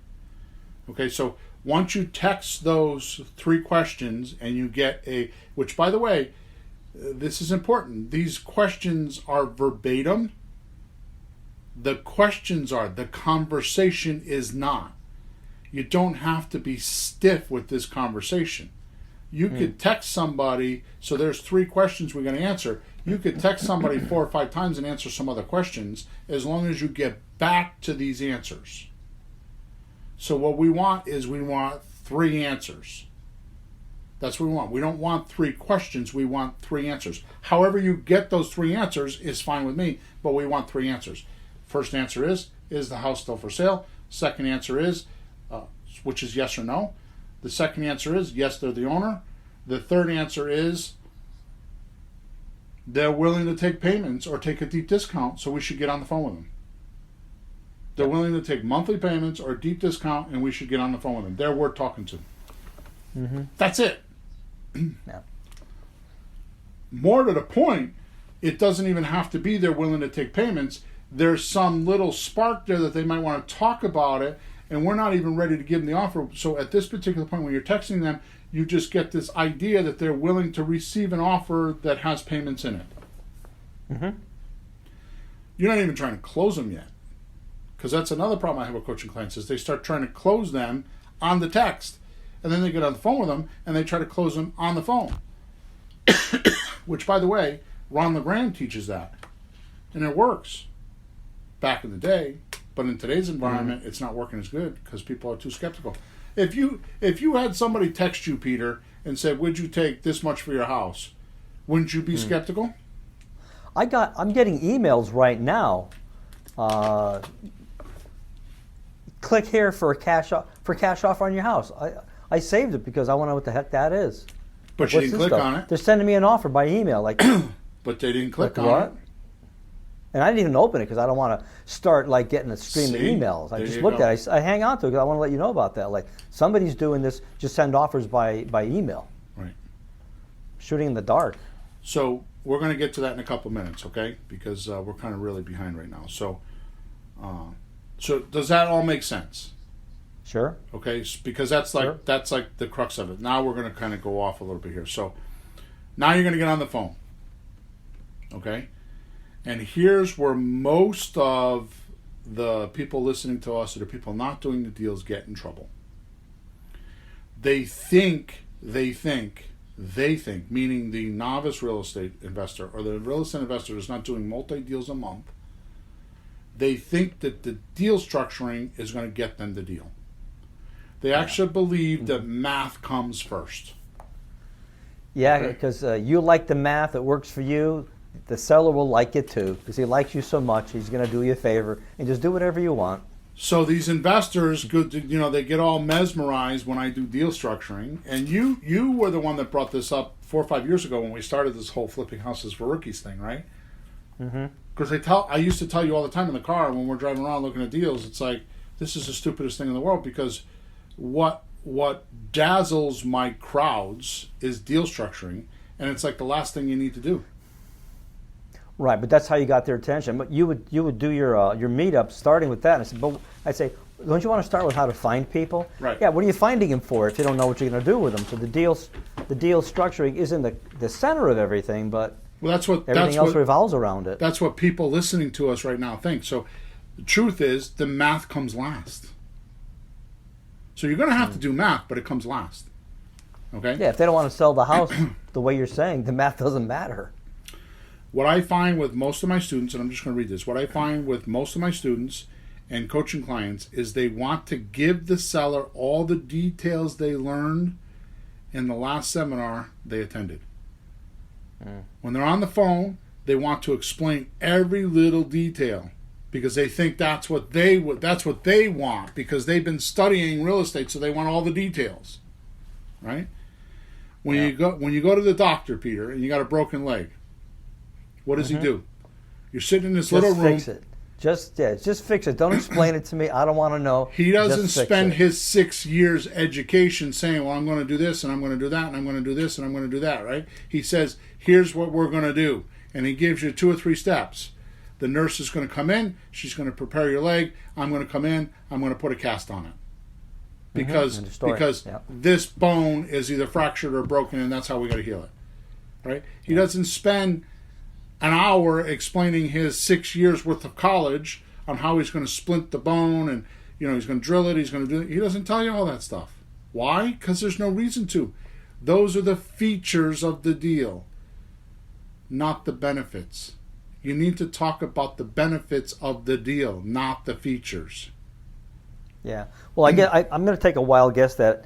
Okay, so once you text those 3 questions and you get which, by the way, this is important. These questions are verbatim. The questions are. The conversation is not. You don't have to be stiff with this conversation. You could text somebody, so there's 3 questions we're going to answer. You could text somebody 4 or 5 times and answer some other questions as long as you get back to these answers. So what we want is 3 answers. That's what we want. We don't want 3 questions. We want 3 answers. However you get those 3 answers is fine with me, but we want 3 answers. First answer is the house still for sale? Second answer is, which is yes or no. The second answer is, yes, they're the owner. The third answer is, they're willing to take payments or take a deep discount, so we should get on the phone with them. They're willing to take monthly payments or a deep discount, and we should get on the phone with them. They're worth talking to. That's it. Yeah. More to the point, it doesn't even have to be they're willing to take payments. There's some little spark there that they might want to talk about it, and we're not even ready to give them the offer. So at this particular point, when you're texting them, you just get this idea that they're willing to receive an offer that has payments in it. You're not even trying to close them yet. Because that's another problem I have with coaching clients is they start trying to close them on the text. And then they get on the phone with them and they try to close them on the phone. Which, by the way, Ron LeGrand teaches that. And it works. Back in the day. But in today's environment, it's not working as good because people are too skeptical. If you had somebody text you, Peter, and said, would you take this much for your house? Wouldn't you be skeptical? I'm getting emails right now. Click here for a cash offer on your house. I saved it because I want to know what the heck that is. But you didn't click on it. They're sending me an offer by email. Like, but they didn't click like on what? it. And I didn't even open it because I don't want to start like getting a stream of See? emails. I There just you looked go. at it. I hang on to it because I want to let you know about that. Like somebody's doing this. Just send offers by email. Right. Shooting in the dark. So we're going to get to that in a couple minutes, okay? Because we're kind of really behind right now. So does that all make sense? Sure. Okay, because that's like Sure. that's like the crux of it. Now we're going to kind of go off a little bit here. So now you're going to get on the phone, okay? And here's where most of the people listening to us, or the people not doing the deals, get in trouble. They think, meaning the novice real estate investor or the real estate investor is not doing multi-deals a month. They think that the deal structuring is going to get them the deal. They actually believe that math comes first. Yeah, Okay. because you like the math. It works for you. The seller will like it too because he likes you so much. He's going to do you a favor and just do whatever you want. So these investors, they get all mesmerized when I do deal structuring. And you were the one that brought this up 4 or 5 years ago when we started this whole flipping houses for rookies thing, right? Because I used to tell you all the time in the car when we're driving around looking at deals, it's like, this is the stupidest thing in the world because what dazzles my crowds is deal structuring, and it's like the last thing you need to do. Right, but that's how you got their attention. But you would do your meetup starting with that. And I'd say, don't you want to start with how to find people? Right. Yeah. What are you finding them for if you don't know what you're going to do with them? So the deal structuring isn't the center of everything, but everything else revolves around it. That's what people listening to us right now think. So the truth is, the math comes last. So you're going to have to do math, but it comes last. Okay? Yeah, if they don't want to sell the house the way you're saying, the math doesn't matter. What I find with most of my students, and I'm just going to read this, what I find with most of my students and coaching clients is they want to give the seller all the details they learned in the last seminar they attended. When they're on the phone, they want to explain every little detail because they think that's what they want because they've been studying real estate, so they want all the details, right? When you go to the doctor, Peter, and you got a broken leg, what does he do? You're sitting in this little room. Just fix it. Just fix it. Don't explain it to me. I don't want to know. He doesn't Just fix spend it. his 6 years education saying, well, I'm going to do this, and I'm going to do that, and I'm going to do this, and I'm going to do that, right? He says, here's what we're going to do. And he gives you 2 or 3 steps. The nurse is going to come in. She's going to prepare your leg. I'm going to come in. I'm going to put a cast on it. Because Yep. this bone is either fractured or broken, and that's how we got to heal it, right? He doesn't spend an hour explaining his 6 years worth of college on how he's going to splint the bone and he's going to drill it, he's going to do it. He doesn't tell you all that stuff. Why? Because there's no reason to. Those are the features of the deal, not the benefits. You need to talk about the benefits of the deal, not the features. Yeah. Well, I'm going to take a wild guess that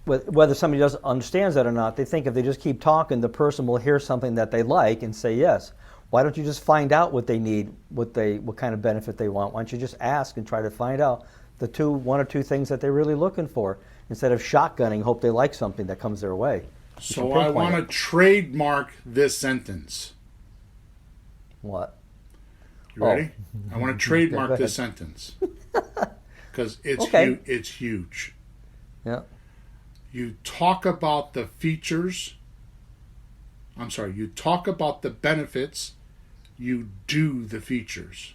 whether somebody understands that or not, they think if they just keep talking, the person will hear something that they like and say yes. Why don't you just find out what they need, what kind of benefit they want? Why don't you just ask and try to find out one or two things that they're really looking for instead of shotgunning, hope they like something that comes their way. So I want to trademark this sentence. What? You ready? I want to trademark go this sentence because it's Okay. it's huge. Yeah. You talk about the features. I'm sorry. You talk about the benefits. You do the features.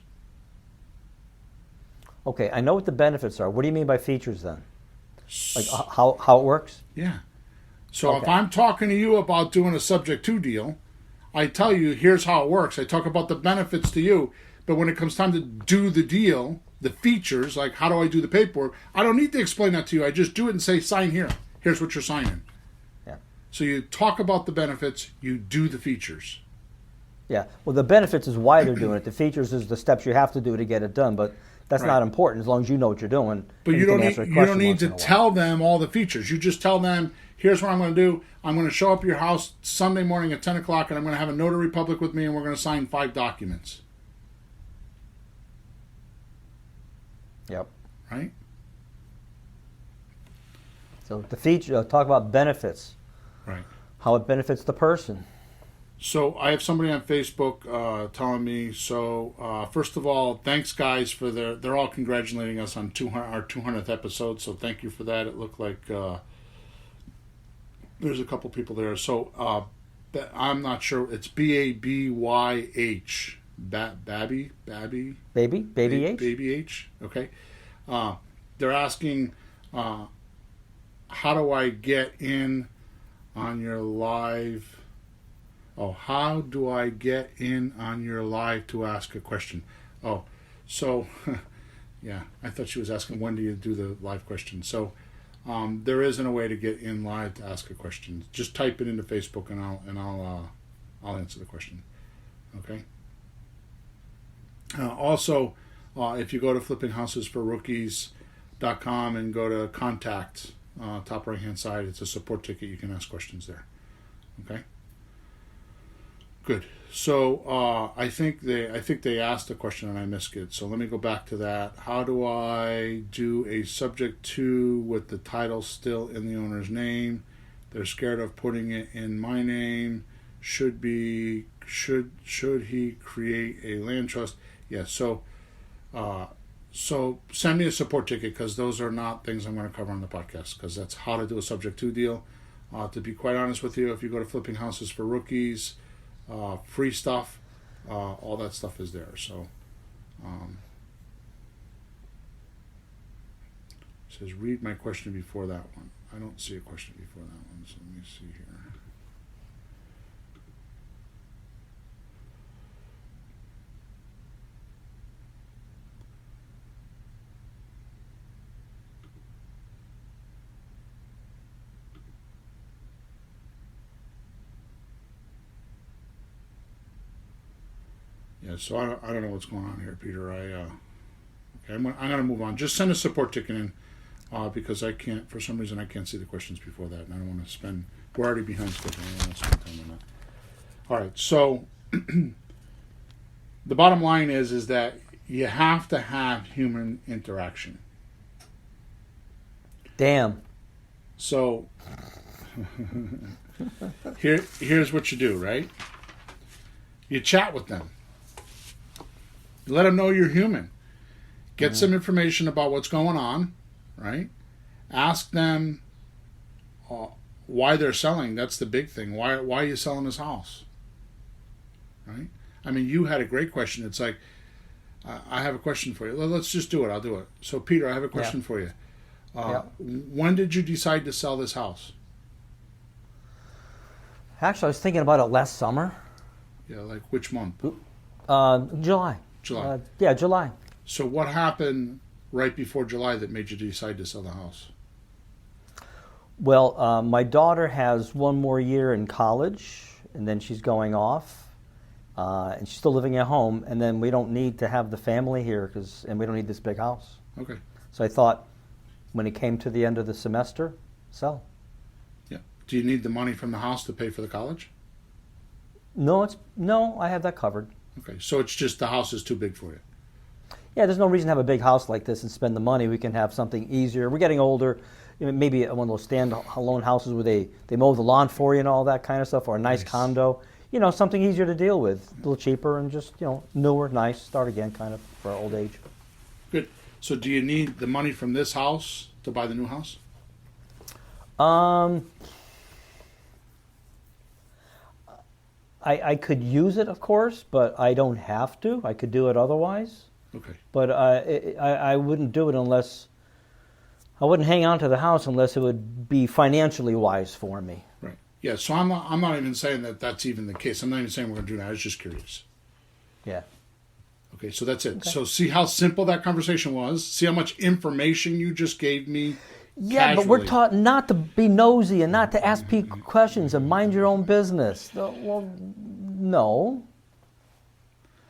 Okay, I know what the benefits are. What do you mean by features then? Like how it works? Yeah. So if Okay. I'm talking to you about doing a subject to deal, I tell you here's how it works. I talk about the benefits to you, but when it comes time to do the deal, the features, like how do I do the paperwork, I don't need to explain that to you. I just do it and say sign here. Here's what you're signing. Yeah. So you talk about the benefits, you do the features. Yeah. Well, the benefits is why they're doing it. The features is the steps you have to do to get it done, but that's Right. not important as long as you know what you're doing. But and you don't can need answer a you question don't need once to in a while. tell them all the features. You just tell them, here's what I'm going to do. I'm going to show up at your house Sunday morning at 10 o'clock, and I'm going to have a notary public with me, and we're going to sign 5 documents. Yep. Right? So the feature, talk about benefits, Right. how it benefits the person. So I have somebody on Facebook telling me. So first of all, thanks guys for they're all congratulating us on our 200th episode. So thank you for that. It looked like there's a couple people there. So I'm not sure. It's BABYH. Babby. Baby H? Baby H. Okay. They're asking, how do I get in on your live? Oh, how do I get in on your live to ask a question? Oh, so, yeah, I thought she was asking when do you do the live question. So, there isn't a way to get in live to ask a question. Just type it into Facebook and I'll answer the question. Okay. Also, if you go to flippinghousesforrookies.com and go to contact, top right hand side, it's a support ticket. You can ask questions there. Okay. Good. So I think they asked a question and I missed it. So let me go back to that. How do I do a subject to with the title still in the owner's name? They're scared of putting it in my name. Should he create a land trust? Yeah. So send me a support ticket because those are not things I'm going to cover on the podcast because that's how to do a subject to deal. To be quite honest with you, if you go to Flipping Houses for Rookies. Free stuff, all that stuff is there. So, it says read my question before that one. I don't see a question before that one, so let me see here. Yeah, so I don't know what's going on here, Peter. Okay, I'm gonna move on. Just send a support ticket in because I can't, for some reason, I can't see the questions before that, and I don't want to spend. We're already behind schedule. I don't want to spend time on that. All right, so the bottom line is that you have to have human interaction. Damn. So here's what you do, right? You chat with them. Let them know you're human. Get some information about what's going on, right? Ask them why they're selling. That's the big thing. Why are you selling this house? Right? I mean, you had a great question. It's like, I have a question for you. Let's just do it. I'll do it. So, Peter, I have a question for you. When did you decide to sell this house? Actually, I was thinking about it last summer. Yeah, like which month? July. July. Yeah, July. So what happened right before July that made you decide to sell the house? Well, my daughter has one more year in college, and then she's going off, and she's still living at home, and then we don't need to have the family here, and we don't need this big house. Okay. So I thought, when it came to the end of the semester, sell. Yeah. Do you need the money from the house to pay for the college? No, I have that covered. Okay, so it's just the house is too big for you. Yeah, there's no reason to have a big house like this and spend the money. We can have something easier. We're getting older. Maybe one of those stand-alone houses where they mow the lawn for you and all that kind of stuff, or a nice condo. something easier to deal with, a little cheaper and just, newer, nice, start again kind of for our old age. Good. So do you need the money from this house to buy the new house? I could use it, of course, but I don't have to. I could do it otherwise. Okay. But I wouldn't do it unless, I wouldn't hang on to the house unless it would be financially wise for me. Right. Yeah, so I'm not even saying that that's even the case. I'm not even saying we're going to do that. I was just curious. Yeah. Okay, so that's it. Okay. So see how simple that conversation was? See how much information you just gave me? Yeah, casually. but we're taught not to be nosy and not to ask people questions and mind your own business. Well, no.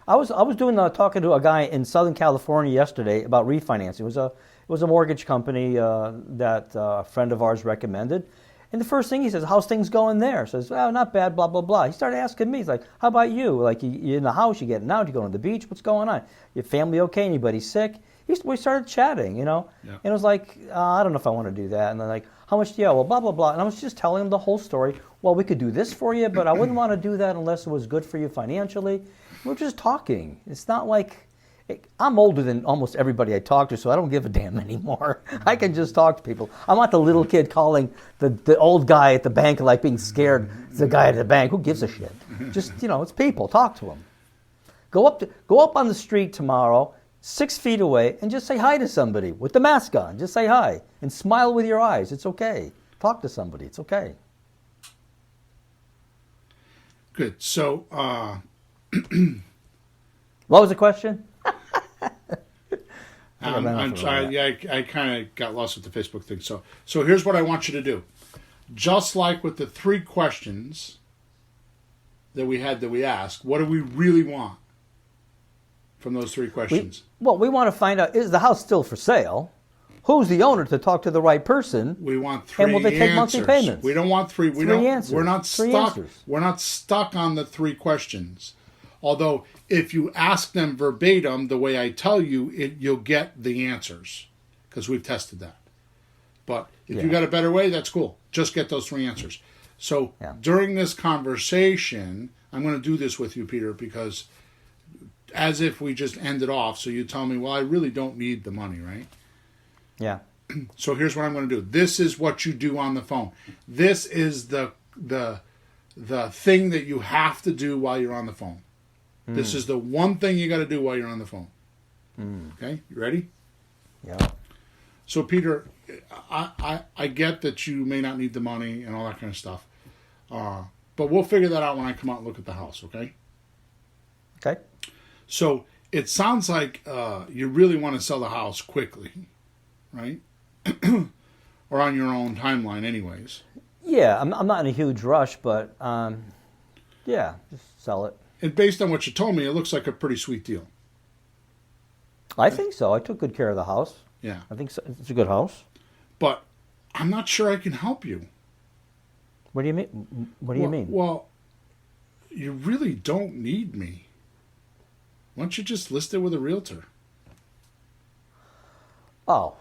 I was talking to a guy in Southern California yesterday about refinancing. It was a mortgage company that a friend of ours recommended. And the first thing he says, how's things going there? Says, well, not bad, blah, blah, blah. He started asking me, he's like, how about you? Like, you in the house, you getting out, you going to the beach, what's going on? Your family okay? Anybody sick? We started chatting, Yeah. And it was like, I don't know if I want to do that. And then like, how much do you owe? Well, blah, blah, blah. And I was just telling him the whole story. Well, we could do this for you, but I wouldn't want to do that unless it was good for you financially. We're just talking. It's not like, I'm older than almost everybody I talk to, so I don't give a damn anymore. I can just talk to people. I'm not the little kid calling the old guy at the bank, like being scared. The guy at the bank, who gives a shit? Just, it's people. Talk to them. Go up on the street tomorrow, 6 feet away, and just say hi to somebody with the mask on. Just say hi and smile with your eyes. It's okay. Talk to somebody. It's okay. Good. So, what was the question? I'm sorry. Yeah, I kind of got lost with the Facebook thing. So here's what I want you to do. Just like with the 3 questions that we asked, what do we really want from those 3 questions? We want to find out, is the house still for sale? Who's the owner to talk to the right person? We want 3 and will they take monthly payments? We don't want 3. Answers. We're not Three stuck. answers. We're not stuck on the 3 questions. Although, if you ask them verbatim the way I tell you, you'll get the answers because we've tested that. But if you got a better way, that's cool. Just get those 3 answers. So during this conversation, I'm going to do this with you, Peter, because as if we just ended off. So you tell me, well, I really don't need the money, right? Yeah. So here's what I'm going to do. This is what you do on the phone. This is the thing that you have to do while you're on the phone. This is the one thing you got to do while you're on the phone. Okay, you ready? Yeah. So Peter, I get that you may not need the money and all that kind of stuff, but we'll figure that out when I come out and look at the house. Okay. Okay. So it sounds like you really want to sell the house quickly, right? Or on your own timeline, anyways. Yeah, I'm not in a huge rush, but just sell it. And based on what you told me, it looks like a pretty sweet deal. I think so. I took good care of the house. Yeah. I think so. It's a good house. But I'm not sure I can help you. What do you mean? What do you mean? Well, you really don't need me. Why don't you just list it with a realtor? Oh.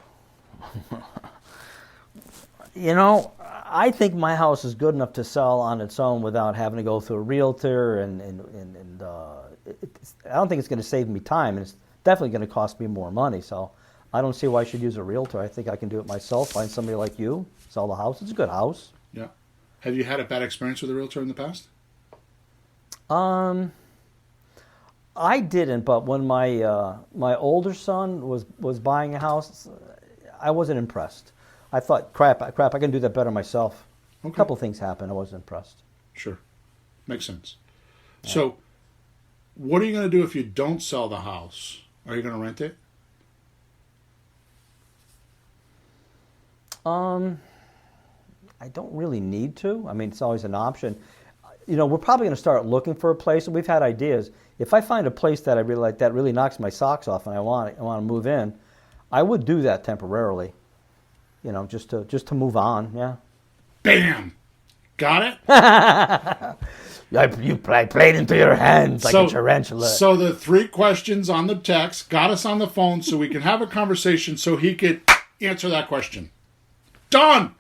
I think my house is good enough to sell on its own without having to go through a realtor, and I don't think it's going to save me time, and it's definitely going to cost me more money. So I don't see why I should use a realtor. I think I can do it myself. Find somebody like you, sell the house. It's a good house. Yeah. Have you had a bad experience with a realtor in the past? I didn't, but when my older son was buying a house, I wasn't impressed. I thought, crap, I can do that better myself. Okay. A couple things happened. I wasn't impressed. Sure. Makes sense. Yeah. So what are you going to do if you don't sell the house? Are you going to rent it? I don't really need to. I mean, it's always an option. We're probably going to start looking for a place, and we've had ideas. If I find a place that I really like, that really knocks my socks off, and I want to move in, I would do that temporarily. Just to move on. Yeah. Bam. Got it. You played into your hands like a tarantula. So the 3 questions on the text got us on the phone, so we can have a conversation, so he could answer that question. Done.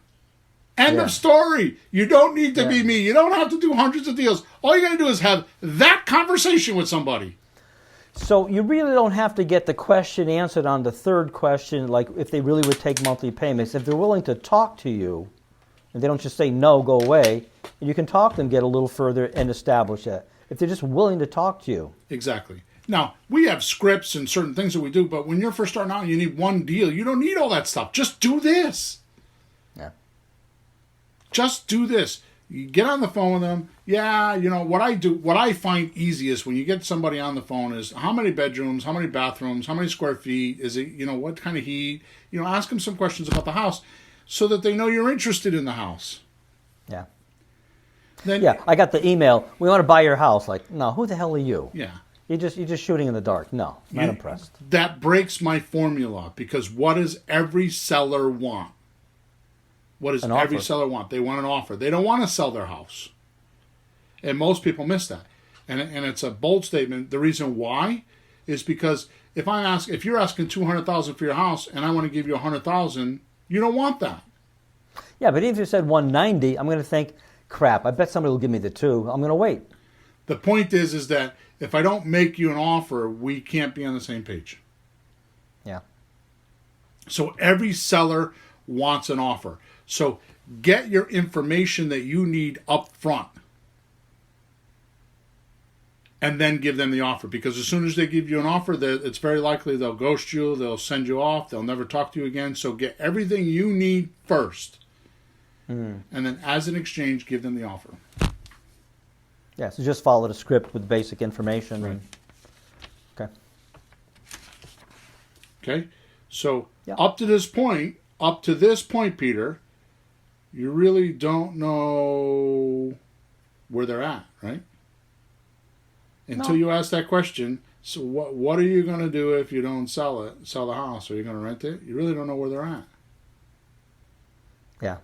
End Yeah. of story. You don't need to be me. You don't have to do hundreds of deals. All you got to do is have that conversation with somebody. So you really don't have to get the question answered on the third question, like if they really would take monthly payments. If they're willing to talk to you, and they don't just say no, go away, and you can talk to them, get a little further, and establish that. If they're just willing to talk to you. Exactly. Now, we have scripts and certain things that we do, but when you're first starting out and you need one deal, you don't need all that stuff. Just do this. Yeah. Just do this. You get on the phone with them. Yeah, what I find easiest when you get somebody on the phone is how many bedrooms, how many bathrooms, how many square feet, is it, what kind of heat, ask them some questions about the house so that they know you're interested in the house. Yeah. Then, Yeah, I got the email. We want to buy your house. Like, no, who the hell are you? Yeah. You're just shooting in the dark. No, not impressed. That breaks my formula because what does every seller want? What does every seller want? They want an offer. They don't want to sell their house. And most people miss that. And it's a bold statement. The reason why is because if you're asking $200,000 for your house and I want to give you $100,000, you don't want that. Yeah, but even if you said 190, I'm going to think, crap, I bet somebody will give me the 2. I'm going to wait. The point is that if I don't make you an offer, we can't be on the same page. Yeah. So every seller wants an offer. So get your information that you need up front. And then give them the offer. Because as soon as they give you an offer, it's very likely they'll ghost you, they'll send you off, they'll never talk to you again. So get everything you need first. And then as an exchange, give them the offer. Yeah, so just follow the script with basic information. Right. Okay. Okay? So Yeah. up to this point, Peter, you really don't know where they're at, right? Until you ask that question. So what are you going to do if you don't sell the house? Are you going to rent it? You really don't know where they're at. Yeah.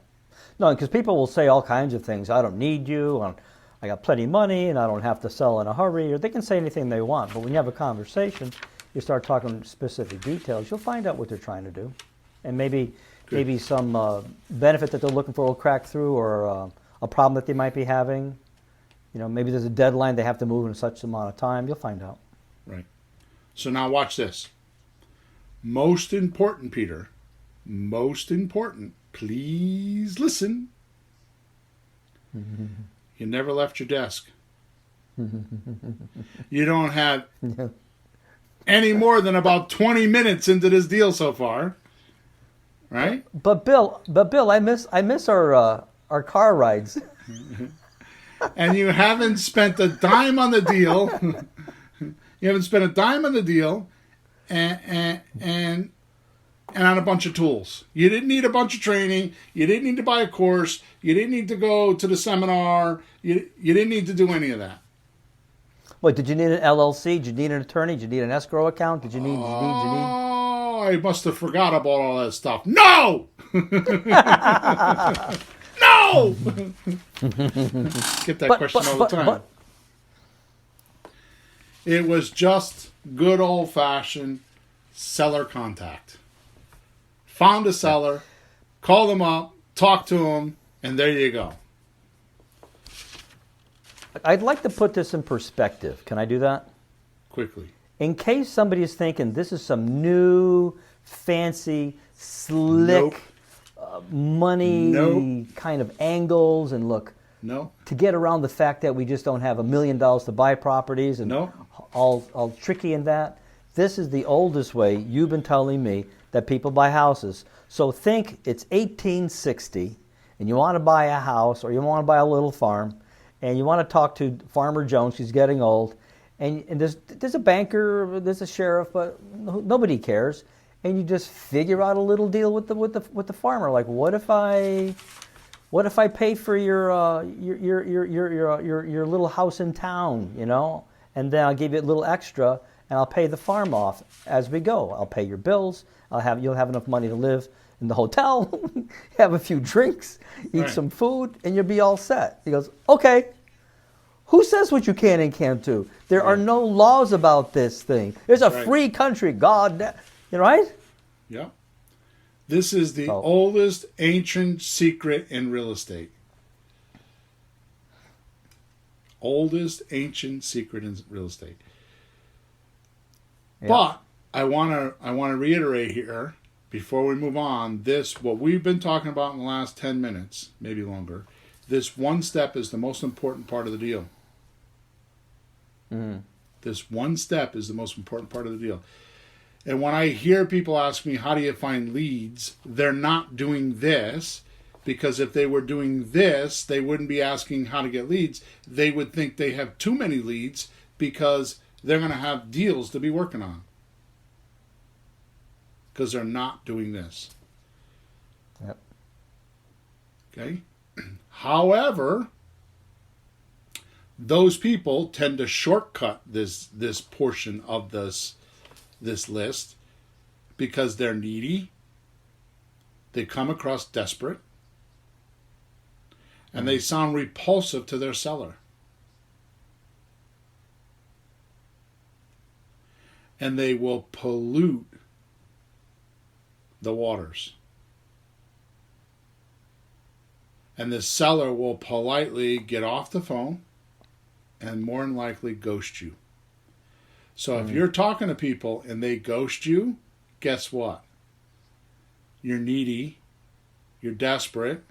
No, because people will say all kinds of things. I don't need you. I got plenty of money, and I don't have to sell in a hurry. Or they can say anything they want. But when you have a conversation, you start talking specific details. You'll find out what they're trying to do, and maybe some benefit that they're looking for will crack through, or a problem that they might be having. Maybe there's a deadline they have to move in such amount of time. You'll find out. Right. So now watch this. Most important, Peter. Most important. Please listen. You never left your desk. You don't have any more than about 20 minutes into this deal so far. Right? But Bill, I miss our car rides. And you haven't spent a dime on the deal. You haven't spent a dime on the deal and on a bunch of tools. You didn't need a bunch of training. You didn't need to buy a course. You didn't need to go to the seminar. You didn't need to do any of that. Wait, did you need an LLC? Did you need an attorney? Did you need an escrow account? Did you need? Oh, I must have forgot about all that stuff. No! No! Get that question all the time. It was just good old-fashioned seller contact. Found a seller, call them up, talk to them, and there you go. I'd like to put this in perspective. Can I do that? Quickly. In case somebody is thinking this is some new, fancy, slick, money kind of angles, and look, to get around the fact that we just don't have $1 million to buy properties and all tricky in that. This is the oldest way you've been telling me that people buy houses. So think it's 1860 and you want to buy a house or you want to buy a little farm and you want to talk to Farmer Jones, he's getting old, and there's a banker, there's a sheriff, but nobody cares. And you just figure out a little deal with the farmer. Like, what if I pay for your little house in town, and then I'll give you a little extra, and I'll pay the farm off as we go. I'll pay your bills. You'll have enough money to live in the hotel, have a few drinks, eat some food, and you'll be all set. He goes, okay. Who says what you can and can't do? There are no laws about this thing. There's a free country, God. Right? Yeah. This is the Oh. oldest ancient secret in real estate. Oldest ancient secret in real estate. Yeah. But I want to reiterate here before we move on. This what we've been talking about in the last 10 minutes, maybe longer. This one step is the most important part of the deal. This one step is the most important part of the deal. And when I hear people ask me, how do you find leads? They're not doing this, because if they were doing this, they wouldn't be asking how to get leads. They would think they have too many leads because they're going to have deals to be working on. Because they're not doing this. Yep. Okay? However, those people tend to shortcut this portion of this list because they're needy, they come across desperate, and they sound repulsive to their seller. And they will pollute the waters. And the seller will politely get off the phone and more than likely ghost you. So if you're talking to people and they ghost you, guess what? You're needy, you're desperate,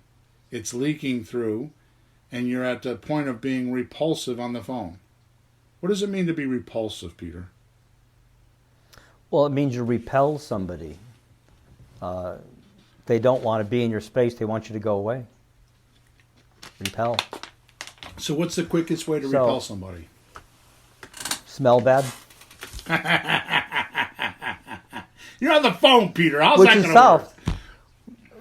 it's leaking through, and you're at the point of being repulsive on the phone. What does it mean to be repulsive, Peter? Well, it means you repel somebody. They don't want to be in your space. They want you to go away. Repel. So what's the quickest way to repel somebody? Smell bad. You're on the phone, Peter. How's Which that is going to solved.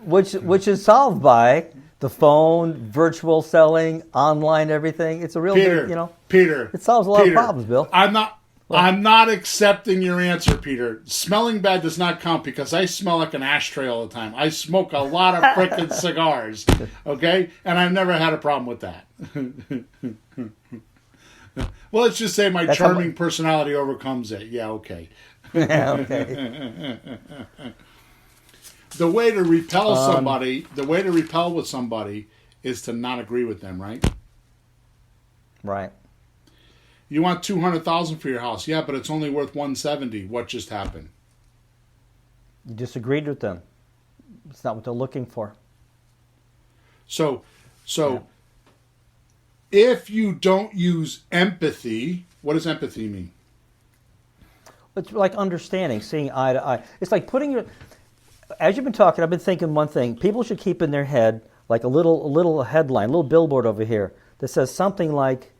work? Which is solved by the phone, virtual selling, online everything. It's a real Peter, big, you know. Peter. It solves a lot Peter, of problems, Bill. I'm not accepting your answer, Peter. Smelling bad does not count because I smell like an ashtray all the time. I smoke a lot of frickin' cigars, okay? And I've never had a problem with that. Well, let's just say my charming personality overcomes it. Yeah, okay. Yeah, okay. The way to repel somebody, the way to repel with somebody is to not agree with them, right? Right. You want $200,000 for your house, yeah, but it's only worth $170. What just happened? You disagreed with them. It's not what they're looking for. So, if you don't use empathy, what does empathy mean? It's like understanding, seeing eye to eye. It's like putting your. As you've been talking, I've been thinking one thing. People should keep in their head like a little headline, a little billboard over here that says something like,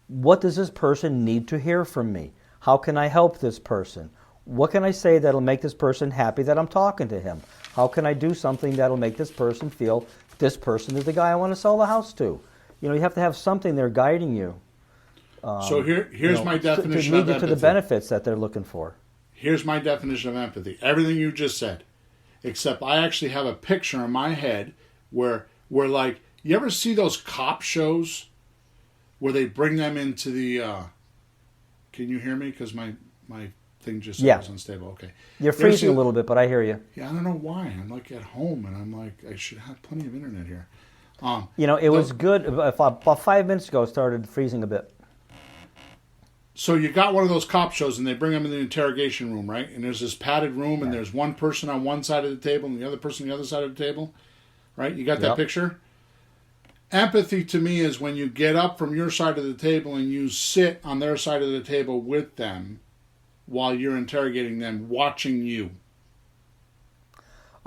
"What does this person need to hear from me? How can I help this person? What can I say that'll make this person happy that I'm talking to him? How can I do something that'll make this person feel this person is the guy I want to sell the house to?" You know, you have to have something there guiding you. So here's my definition to of lead you empathy. to the benefits that they're looking for. Here's my definition of empathy. Everything you just said, except I actually have a picture in my head where like, you ever see those cop shows where they bring them into the, can you hear me? Because my thing just was unstable. Okay. You're freezing a little bit, but I hear you. Yeah, I don't know why. I'm like at home and I'm like, I should have plenty of internet here. You know, it was good. About 5 minutes ago, it started freezing a bit. So you got one of those cop shows and they bring them in the interrogation room, right? And there's this padded room and there's one person on one side of the table and the other person on the other side of the table, right? You got that picture? Empathy to me is when you get up from your side of the table and you sit on their side of the table with them while you're interrogating them, watching you.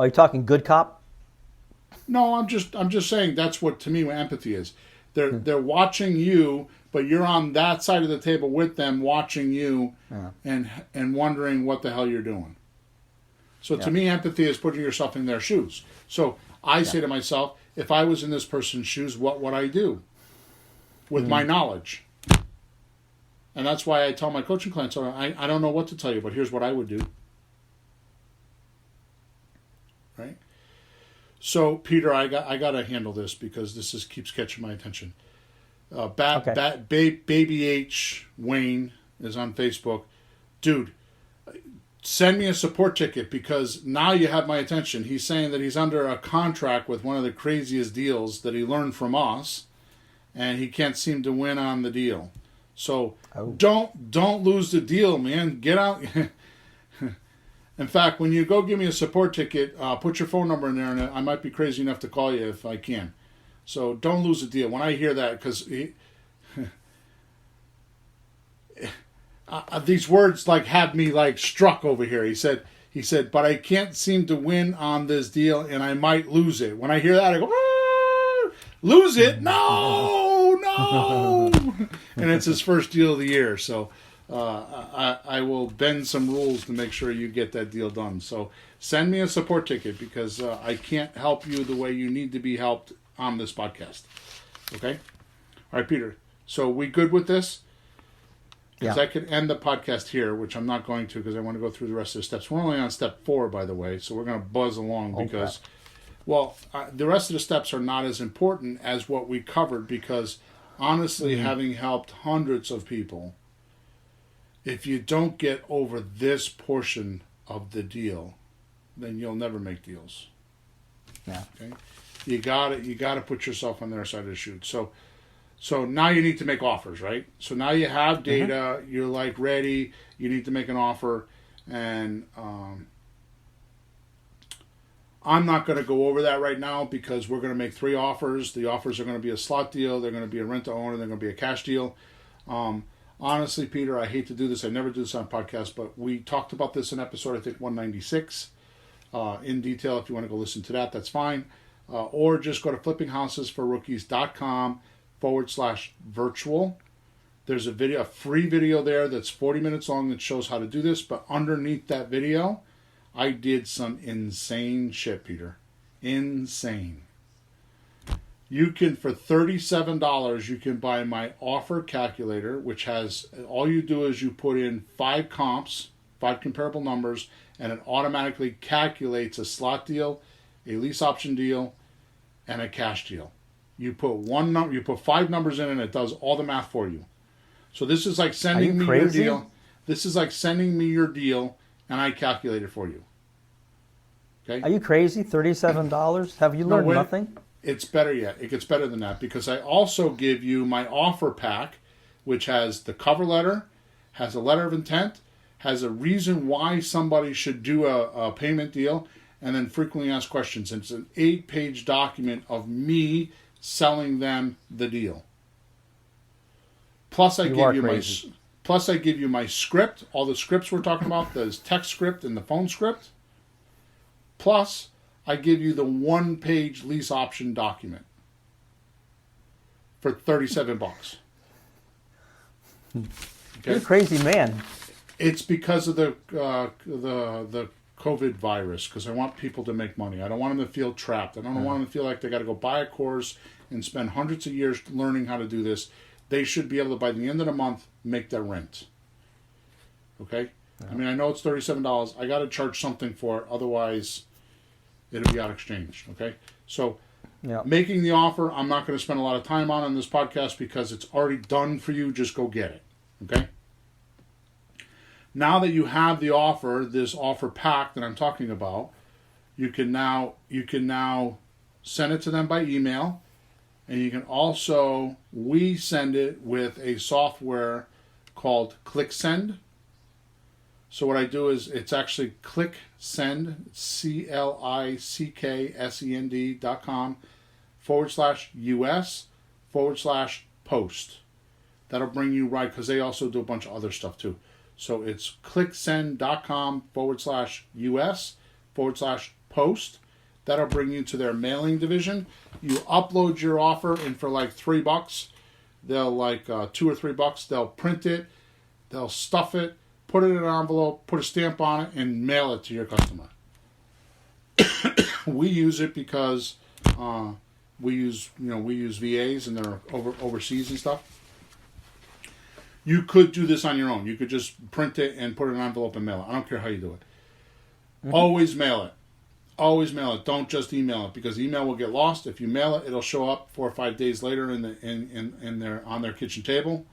Are you talking good cop? No, I'm just saying that's what to me empathy is. They're watching you, but you're on that side of the table with them, watching you, and wondering what the hell you're doing. So to me, empathy is putting yourself in their shoes. So I say to myself, if I was in this person's shoes, what would I do with my knowledge? And that's why I tell my coaching clients, I don't know what to tell you, but here's what I would do. Right? So, Peter, I got to handle this because this keeps catching my attention. Baby H Wayne is on Facebook. Dude, send me a support ticket because now you have my attention. He's saying that he's under a contract with one of the craziest deals that he learned from us, and he can't seem to win on the deal. So don't lose the deal, man. Get out. In fact, when you go give me a support ticket, put your phone number in there, and I might be crazy enough to call you if I can. So don't lose the deal. When I hear that, because these words like had me like struck over here. He said, but I can't seem to win on this deal, and I might lose it. When I hear that, I go, lose it? No. And it's his first deal of the year, so I will bend some rules to make sure you get that deal done. So send me a support ticket because I can't help you the way you need to be helped on this podcast. Okay? All right, Peter. So we good with this? Because I could end the podcast here, which I'm not going to because I want to go through the rest of the steps. We're only on step 4, by the way, so we're going to buzz along because, the rest of the steps are not as important as what we covered because, honestly, having helped hundreds of people, if you don't get over this portion of the deal, then you'll never make deals. Yeah. Okay. You gotta put yourself on their side of the chute. So now you need to make offers, right? So now you have data, you're like ready, you need to make an offer, and I'm not going to go over that right now because we're going to make 3 offers. The offers are going to be a slot deal, they're going to be a rent-to-own, and they're going to be a cash deal. Honestly, Peter, I hate to do this. I never do this on podcasts, but we talked about this in episode, I think, 196 in detail. If you want to go listen to that, that's fine. Or just go to flippinghousesforrookies.com/virtual. There's a free video there that's 40 minutes long that shows how to do this. But underneath that video, I did some insane shit, Peter. Insane. You can, for $37, you can buy my offer calculator, which has, all you do is you put in 5 comps, 5 comparable numbers, and it automatically calculates a slot deal, a lease option deal, and a cash deal. You put 5 numbers in and it does all the math for you. So this is like sending me your deal. This is like sending me your deal and I calculate it for you. Okay? Are you crazy? $37? Have you learned nothing? It's better yet. It gets better than that because I also give you my offer pack, which has the cover letter, has a letter of intent, has a reason why somebody should do a payment deal, and then frequently asked questions. It's an 8-page document of me selling them the deal. Plus I give you my script, all the scripts we're talking about, the text script and the phone script. Plus I give you the 1-page lease option document for $37. Okay? You're a crazy man. It's because of the COVID virus, because I want people to make money. I don't want them to feel trapped. I don't want them to feel like they got to go buy a course and spend hundreds of years learning how to do this. They should be able to, by the end of the month, make their rent. Okay? Yeah. I mean, I know it's $37. I got to charge something for it. Otherwise, it'll be out exchanged. Okay? So, making the offer, I'm not going to spend a lot of time on this podcast because it's already done for you. Just go get it. Okay? Now that you have the offer, this offer pack that I'm talking about, you can now send it to them by email, and you can also send it with a software called ClickSend. So what I do is it's actually ClickSend, ClickSend.com/US/post. That'll bring you right, because they also do a bunch of other stuff too. So it's clicksend.com/US/post. That'll bring you to their mailing division. You upload your offer, and for like $3, they'll like $2 or $3, they'll print it, they'll stuff it, put it in an envelope, put a stamp on it, and mail it to your customer. We use it because we use VAs and they're overseas and stuff. You could do this on your own. You could just print it and put it in an envelope and mail it. I don't care how you do it. Mm-hmm. Always mail it. Always mail it. Don't just email it, because email will get lost. If you mail it, it'll show up 4 or 5 days later on their kitchen table,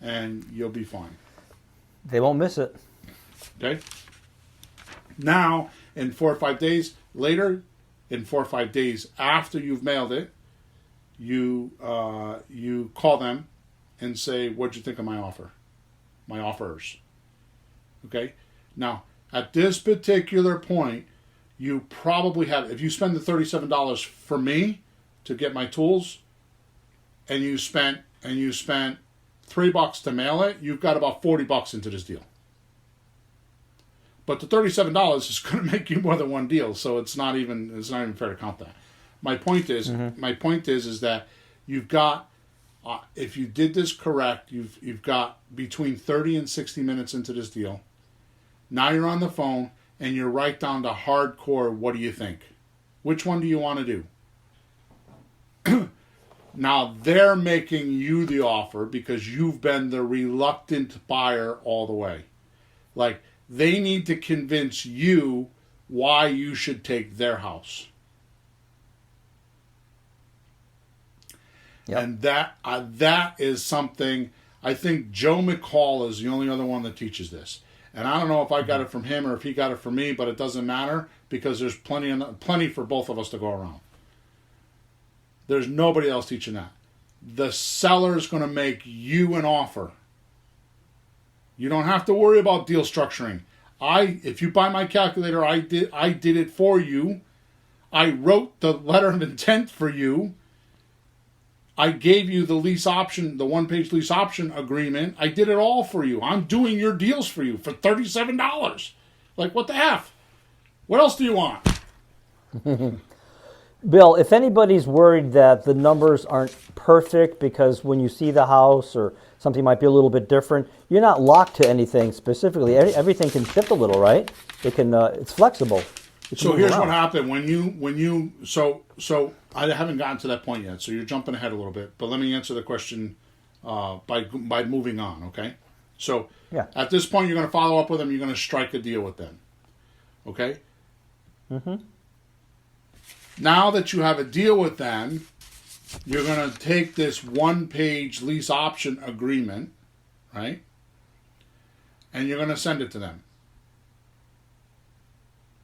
and you'll be fine. They won't miss it. Okay. Now, in 4 or 5 days later, in 4 or 5 days after you've mailed it, you call them and say, "What'd you think of my offer? My offers?" Okay. Now, at this particular point, you probably have, if you spend the $37 for me to get my tools, and you spent $3 to mail it, you've got about $40 into this deal. But the $37 is going to make you more than one deal, so it's not even fair to count that. My point is that you've got, if you did this correct, you've got between 30 and 60 minutes into this deal. Now you're on the phone and you're right down to hardcore. What do you think? Which one do you want to do? Now they're making you the offer because you've been the reluctant buyer all the way. Like, they need to convince you why you should take their house. Yep. And that is something, I think Joe McCall is the only other one that teaches this. And I don't know if I got it from him or if he got it from me, but it doesn't matter because there's plenty for both of us to go around. There's nobody else teaching that. The seller's going to make you an offer. You don't have to worry about deal structuring. If you buy my calculator, I did it for you. I wrote the letter of intent for you. I gave you the lease option, the one-page lease option agreement. I did it all for you. I'm doing your deals for you for $37. Like, what the F? What else do you want? Bill, if anybody's worried that the numbers aren't perfect because when you see the house or something might be a little bit different, you're not locked to anything specifically. Everything can shift a little, right? It can. It's flexible. So here's what happened when you. So I haven't gotten to that point yet. So you're jumping ahead a little bit. But let me answer the question by moving on. Okay. So at this point, you're going to follow up with them. You're going to strike a deal with them. Okay. Mm-hmm. Now that you have a deal with them, you're going to take this one-page lease option agreement, right? And you're going to send it to them.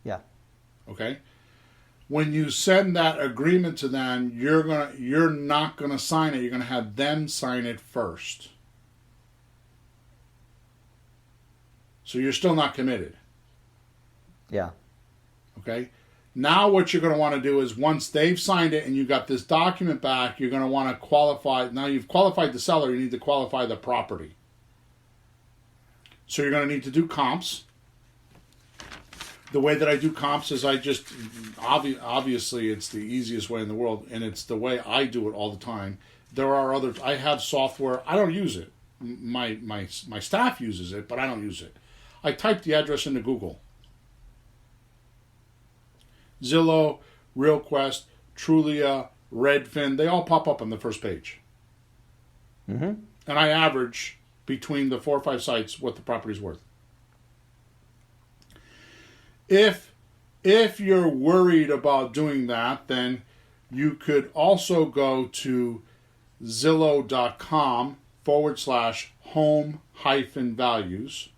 Yeah. Okay? When you send that agreement to them, you're not going to sign it. You're going to have them sign it first. So you're still not committed. Yeah. Okay? Now what you're going to want to do is once they've signed it and you got this document back, you're going to want to qualify. Now you've qualified the seller, you need to qualify the property. So you're going to need to do comps. The way that I do comps is I just, obviously it's the easiest way in the world, and it's the way I do it all the time. There are others. I have software. I don't use it. My staff uses it, but I don't use it. I type the address into Google. Zillow, RealQuest, Trulia, Redfin, they all pop up on the first page. Mm-hmm. And I average between the 4 or 5 sites what the property's worth. If you're worried about doing that, then you could also go to Zillow.com/home-values.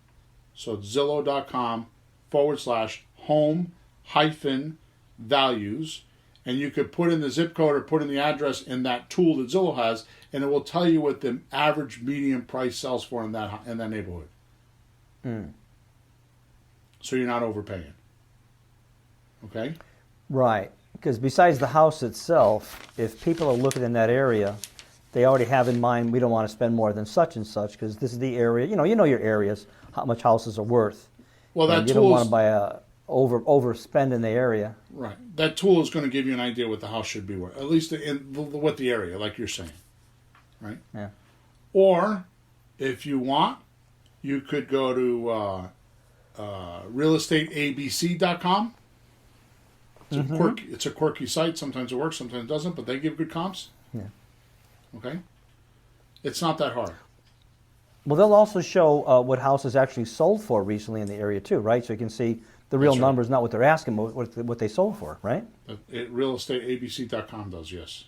So Zillow.com/home-values, and you could put in the zip code or put in the address in that tool that Zillow has, and it will tell you what the average median price sells for in that neighborhood. Mm. So you're not overpaying. Okay? Right. Because besides the house itself, if people are looking in that area, they already have in mind, we don't want to spend more than such and such because this is the area. You know your areas, how much houses are worth. Well, that you don't want to buy overspend in the area. Right. That tool is going to give you an idea what the house should be worth, at least in what the area, like you're saying. Right? Yeah. Or, if you want, you could go to realestateabc.com. It's a quirky site. Sometimes it works, sometimes it doesn't, but they give good comps. Yeah. Okay? It's not that hard. Well, they'll also show what houses actually sold for recently in the area too, right? So you can see the real numbers, not what they're asking, but what they sold for, right? Realestateabc.com does, yes.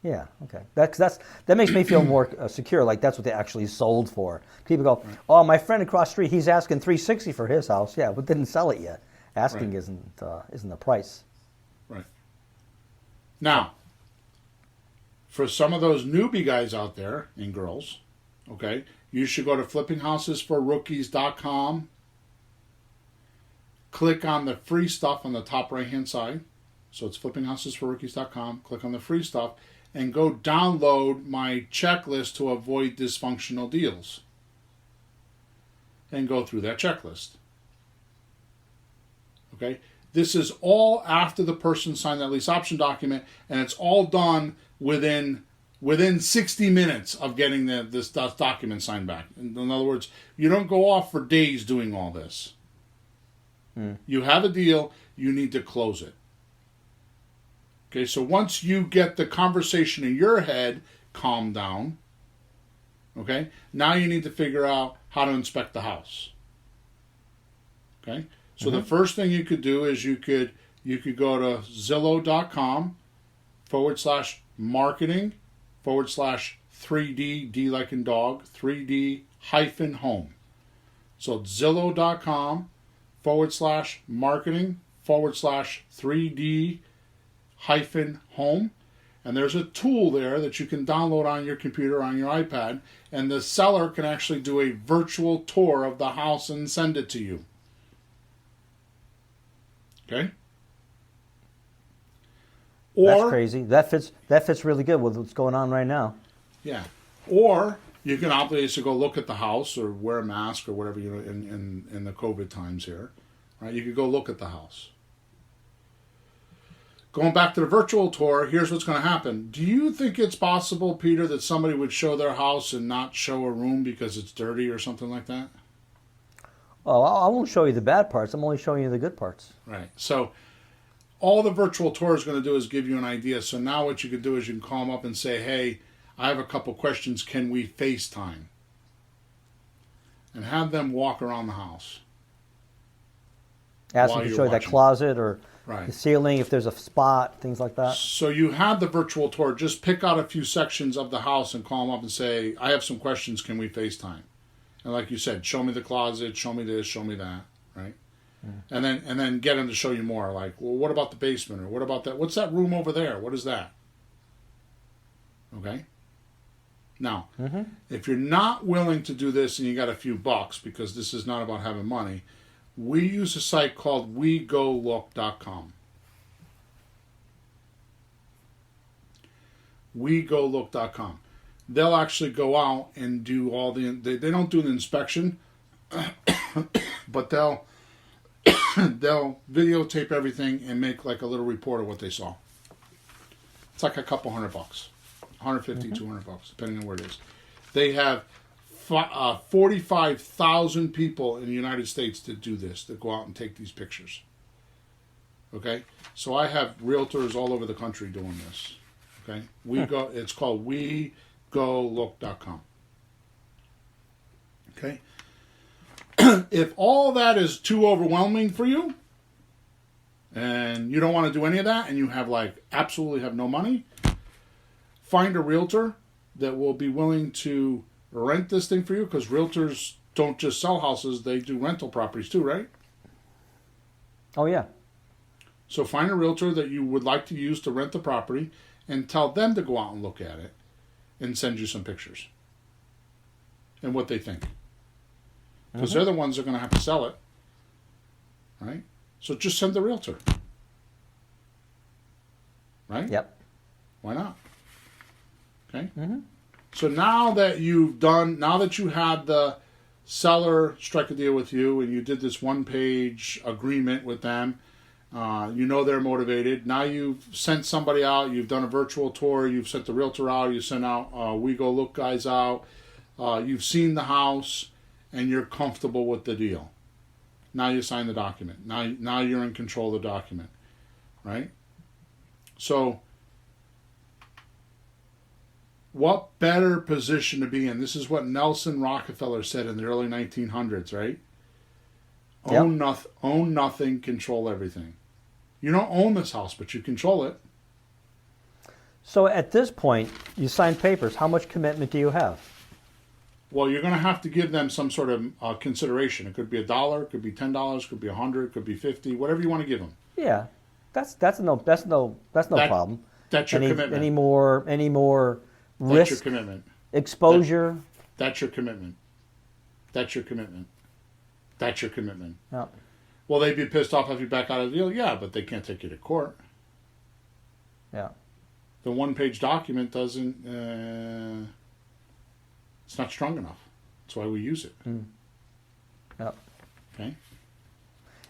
Yeah, okay. That makes me feel more secure, like that's what they actually sold for. People go, oh, my friend across the street, he's asking $360 for his house. Yeah, but didn't sell it yet. Asking Right. isn't the price. Right. Now, for some of those newbie guys out there and girls, okay, you should go to flippinghousesforrookies.com, click on the free stuff on the top right-hand side. So it's flippinghousesforrookies.com, click on the free stuff, and go download my checklist to avoid dysfunctional deals. And go through that checklist. Okay? This is all after the person signed that lease option document, and it's all done within 60 minutes of getting this document signed back. In other words, you don't go off for days doing all this. You have a deal, you need to close it. Okay, so once you get the conversation in your head calmed down, okay, now you need to figure out how to inspect the house. Okay, so the first thing you could do is you could go to Zillow.com/marketing/3D, D like in dog, 3D-home. So Zillow.com/marketing/3D-home. And there's a tool there that you can download on your computer or on your iPad, and the seller can actually do a virtual tour of the house and send it to you. Okay? That's crazy. That fits really good with what's going on right now. Yeah. Or you can obviously go look at the house or wear a mask or whatever, in the COVID times here. Right? You could go look at the house. Going back to the virtual tour, here's what's going to happen. Do you think it's possible, Peter, that somebody would show their house and not show a room because it's dirty or something like that? Oh, I won't show you the bad parts. I'm only showing you the good parts. Right. So all the virtual tour is going to do is give you an idea. So now what you can do is you can call them up and say, hey, I have a couple questions. Can we FaceTime? And have them walk around the house. Ask them to show you that closet or the ceiling, if there's a spot, things like that. So you have the virtual tour. Just pick out a few sections of the house and call them up and say, I have some questions. Can we FaceTime? And like you said, show me the closet, show me this, show me that, right? And then get them to show you more. Like, well, what about the basement? Or what about that? What's that room over there? What is that? Okay? Now, if you're not willing to do this and you got a few bucks, because this is not about having money, we use a site called WeGoLook.com. WeGoLook.com. They'll actually go out and do all they don't do the inspection, but they'll videotape everything and make like a little report of what they saw. It's like a couple $100, 150, $200, depending on where it is. They have 45,000 people in the United States that do this, that go out and take these pictures. Okay, so I have realtors all over the country doing this. Okay, it's called WeGoLook.com. Okay, if all that is too overwhelming for you, and you don't want to do any of that, and you have absolutely have no money, find a realtor that will be willing to rent this thing for you, because realtors don't just sell houses, they do rental properties too, right? Oh, yeah. So find a realtor that you would like to use to rent the property and tell them to go out and look at it and send you some pictures and what they think. Because they're the ones that are going to have to sell it, right? So just send the realtor. Right? Yep. Why not? Okay? So now that you had the seller strike a deal with you and you did this one-page agreement with them, they're motivated. Now you've sent somebody out, you've done a virtual tour, you've sent the realtor out, you sent out We Go Look guys out, you've seen the house, and you're comfortable with the deal. Now you sign the document. Now you're in control of the document, right? So what better position to be in? This is what Nelson Rockefeller said in the early 1900s, right? Yep. Own nothing, control everything. You don't own this house, but you control it. So at this point, you sign papers. How much commitment do you have? Well, you're going to have to give them some sort of consideration. It could be $1, it could be $10, it could be $100, it could be $50, whatever you want to give them. Yeah, that's no problem. That's your commitment. Any more That's risk, your commitment. exposure. That's your commitment. That's your commitment. That's your commitment. Yeah. Well, they'd be pissed off if you back out of the deal. Yeah, but they can't take you to court. Yeah. The one-page document doesn't. It's not strong enough. That's why we use it. Yeah. Okay.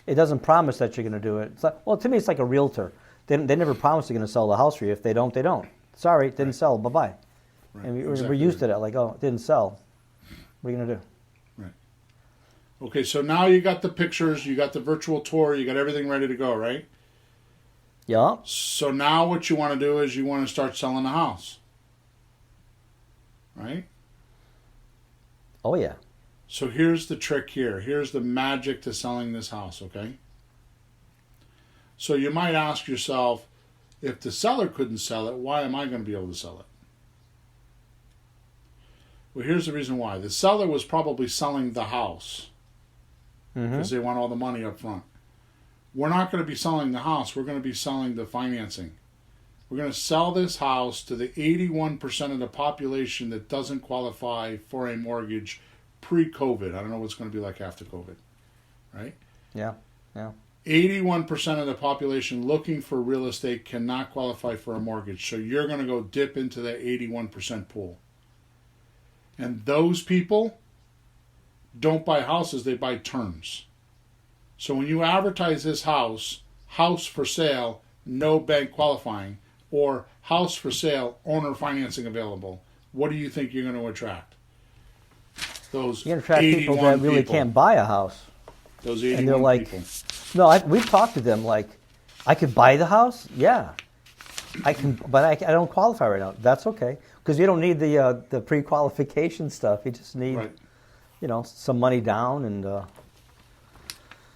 It doesn't promise that you're going to do it. It's like, well, to me, it's like a realtor. They never promise they're going to sell the house for you. If they don't, they don't. Sorry, it didn't sell. Bye-bye. Right. And we're Exactly used to right. that. Like, oh, it didn't sell. What are you going to do? Right. Okay, so now you got the pictures, you got the virtual tour, you got everything ready to go, right? Yeah. So now what you want to do is you want to start selling the house. Right? Oh, yeah. So here's the trick here. Here's the magic to selling this house, okay? So you might ask yourself, if the seller couldn't sell it, why am I going to be able to sell it? Well, here's the reason why. The seller was probably selling the house because they want all the money up front. We're not going to be selling the house. We're going to be selling the financing. We're going to sell this house to the 81% of the population that doesn't qualify for a mortgage pre-COVID. I don't know what's going to be like after COVID, right? Yeah. Yeah. 81% of the population looking for real estate cannot qualify for a mortgage. So you're going to go dip into that 81% pool. And those people don't buy houses, they buy terms. So when you advertise this house for sale, no bank qualifying, or house for sale, owner financing available, what do you think you're going to attract? Those You're going to attract people that really can't buy a house. Those 81 and they're like, people. No, we've talked to them like, I could buy the house? Yeah. I can, but I don't qualify right now. That's okay. Because you don't need the pre-qualification stuff. You just need, Right. some money down and.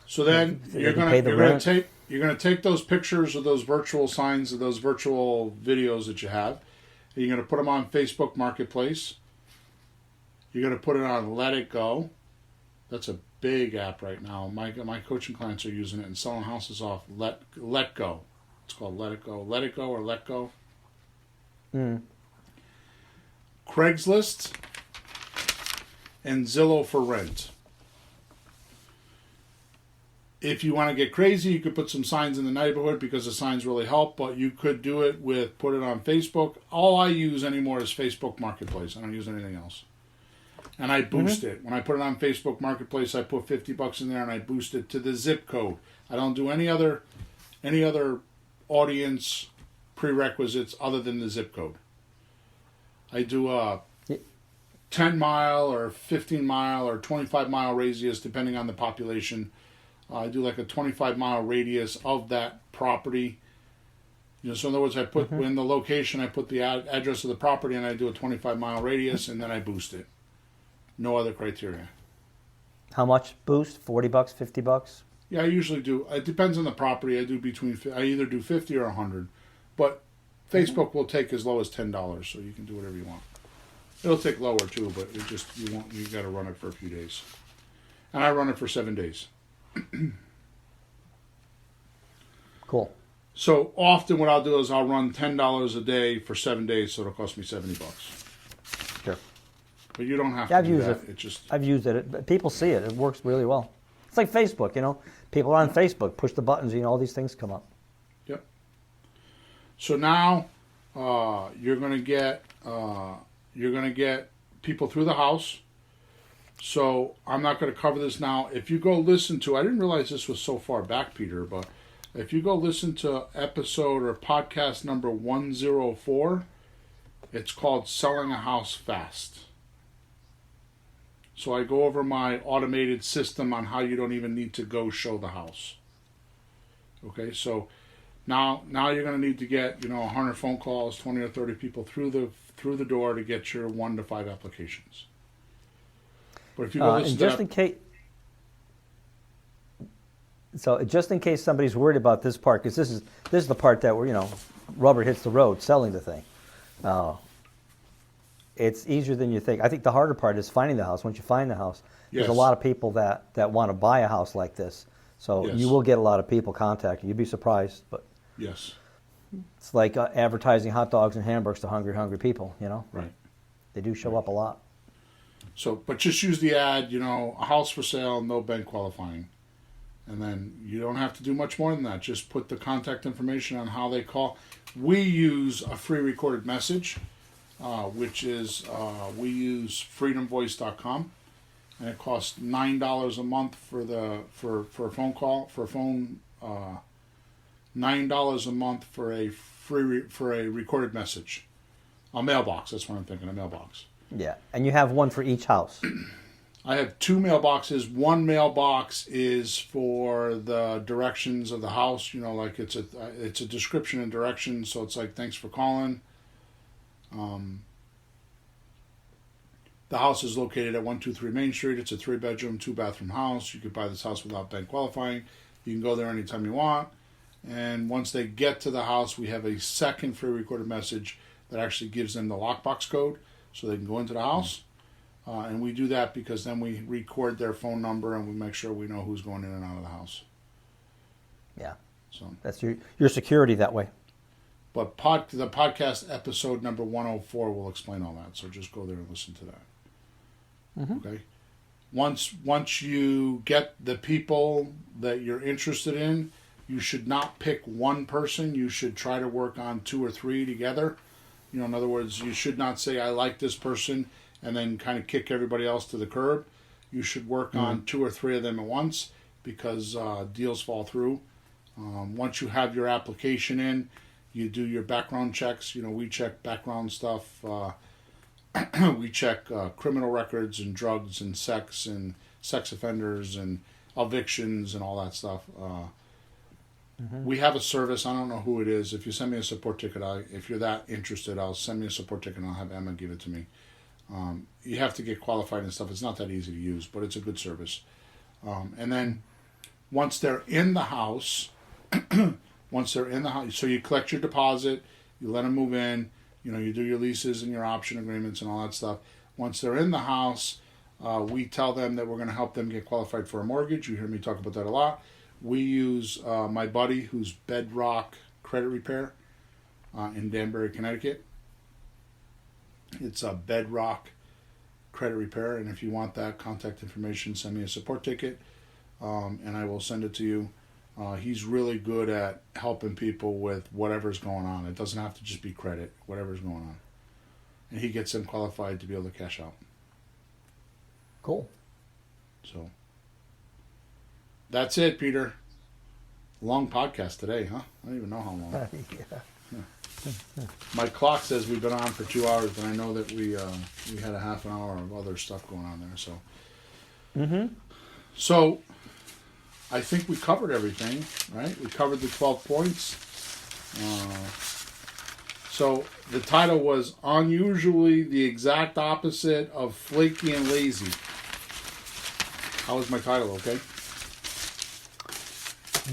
So then you're going to take those pictures of those virtual signs of those virtual videos that you have, and you're going to put them on Facebook Marketplace. You're going to put it on Let It Go. That's a big app right now. My coaching clients are using it and selling houses off Let Go. It's called Let It Go. Let It Go or Let Go. Craigslist and Zillow for rent. If you want to get crazy, you could put some signs in the neighborhood because the signs really help, but you could do it put it on Facebook. All I use anymore is Facebook Marketplace. I don't use anything else. And I boost it. When I put it on Facebook Marketplace, I put $50 in there and I boost it to the zip code. I don't do any other audience prerequisites other than the zip code. I do a 10-mile or 15-mile or 25-mile radius, depending on the population. I do like a 25-mile radius of that property. So in other words, I put in the location, I put the address of the property, and I do a 25-mile radius, and then I boost it. No other criteria. How much boost? $40, $50? Yeah, I usually do. It depends on the property. I either do 50 or 100, but Facebook will take as low as $10, so you can do whatever you want. It'll take lower too, but you got to run it for a few days, and I run it for 7 days. Cool. So often what I'll do is I'll run $10 a day for 7 days, so it'll cost me $70. Sure. But you don't have Yeah, to do that. I've used it. People see it. It works really well. It's like Facebook, People are on Facebook. Push the buttons, all these things come up. Yep. So now you're going to get people through the house. So I'm not going to cover this now. If you go listen to, I didn't realize this was so far back, Peter, but if you go listen to episode or podcast number 104, it's called Selling a House Fast. So I go over my automated system on how you don't even need to go show the house. Okay, so now you're going to need to get 100 phone calls, 20 or 30 people through the door to get your 1 to 5 applications. But if you go listen just in case somebody's worried about this part, because this is the part that where rubber hits the road selling the thing. it's easier than you think. I think the harder part is finding the house. Once you find the house, there's a Yes. lot of people that want to buy a house like this. So Yes. you will get a lot of people contacting. You'd be surprised, but Yes. it's like advertising hot dogs and hamburgers to hungry people. Right. They do show up a lot. So, but just use the ad, a house for sale, no bank qualifying. And then you don't have to do much more than that. Just put the contact information on how they call. We use a free recorded message, which is, we use freedomvoice.com. And it costs $9 a month for a phone call, $9 a month for a recorded message. A mailbox, that's what I'm thinking, a mailbox. Yeah, and you have one for each house. I have 2 mailboxes. One mailbox is for the directions of the house. Like it's a description and directions. So it's like, thanks for calling. The house is located at 123 Main Street. It's a 3-bedroom, 2-bathroom house. You could buy this house without bank qualifying. You can go there anytime you want. And once they get to the house, we have a second free recorded message that actually gives them the lockbox code so they can go into the house. And we do that because then we record their phone number and we make sure we know who's going in and out of the house. Yeah, So, that's your security that way. but the podcast episode number 104 will explain all that. So just go there and listen to that. Okay. Once you get the people that you're interested in, you should not pick one person. You should try to work on 2 or 3 together. In other words, you should not say, I like this person, and then kind of kick everybody else to the curb. You should work on 2 or 3 of them at once because deals fall through. Once you have your application in, you do your background checks. We check background stuff. We check criminal records and drugs and sex offenders and evictions and all that stuff. We have a service. I don't know who it is. If you send me a support ticket, if you're that interested, I'll send me a support ticket and I'll have Emma give it to me. You have to get qualified and stuff. It's not that easy to use, but it's a good service. And then once they're in the house, so you collect your deposit, you let them move in, you do your leases and your option agreements and all that stuff. Once they're in the house, we tell them that we're going to help them get qualified for a mortgage. You hear me talk about that a lot. We use my buddy who's Bedrock Credit Repair in Danbury, Connecticut. It's a Bedrock Credit Repair, and if you want that contact information, send me a support ticket, and I will send it to you. He's really good at helping people with whatever's going on. It doesn't have to just be credit, whatever's going on. And he gets them qualified to be able to cash out. Cool. So that's it, Peter. Long podcast today, huh? I don't even know how long. Yeah. My clock says we've been on for 2 hours, but I know that we had a half an hour of other stuff going on there. So, So I think we covered everything, right? We covered the 12 points. So the title was Unusually the Exact Opposite of Flaky and Lazy. How was my title, okay?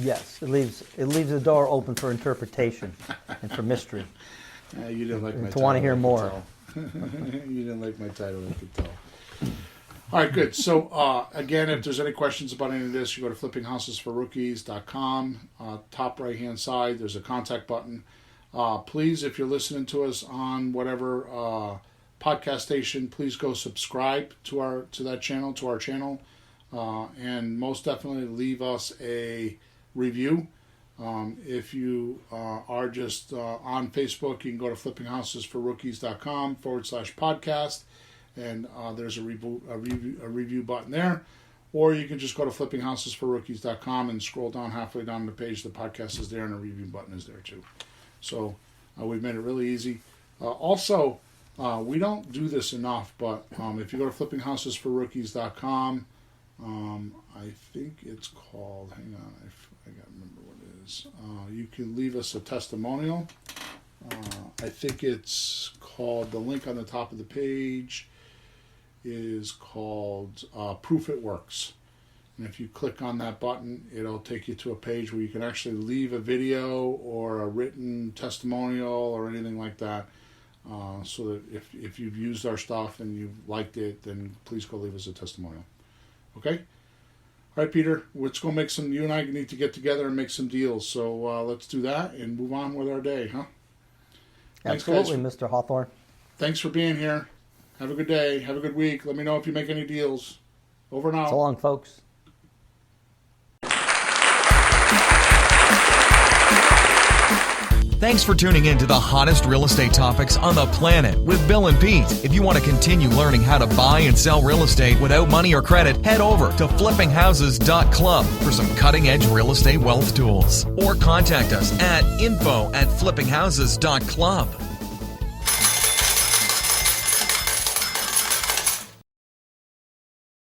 Yes, it leaves the door open for interpretation and for mystery. You didn't like my To title. want to hear I could more. tell. You didn't like my title, I could tell. All right, good. So, again, if there's any questions about any of this, you go to flippinghousesforrookies.com. Top right-hand side, there's a contact button. Please, if you're listening to us on whatever podcast station, please go subscribe to our channel, and most definitely leave us a review. If you are just on Facebook, you can go to flippinghousesforrookies.com/podcast. And there's a review button there. Or you can just go to flippinghousesforrookies.com and scroll down halfway down the page. The podcast is there and a review button is there too. So we've made it really easy. Also, we don't do this enough, but if you go to flippinghousesforrookies.com, I think it's called, hang on, I got to remember what it is. You can leave us a testimonial. I think it's called, the link on the top of the page is called Proof It Works. And if you click on that button, it'll take you to a page where you can actually leave a video or a written testimonial or anything like that. So that if you've used our stuff and you've liked it, then please go leave us a testimonial. Okay? All right, Peter, let's go make some, you and I need to get together and make some deals. So let's do that and move on with our day, huh? Absolutely, Mr. Hawthorne. Thanks for being here. Have a good day. Have a good week. Let me know if you make any deals. Over and out. So long, folks. Thanks for tuning in to the hottest real estate topics on the planet with Bill and Pete. If you want to continue learning how to buy and sell real estate without money or credit, head over to flippinghouses.club for some cutting-edge real estate wealth tools. Or contact us at info@flippinghouses.club.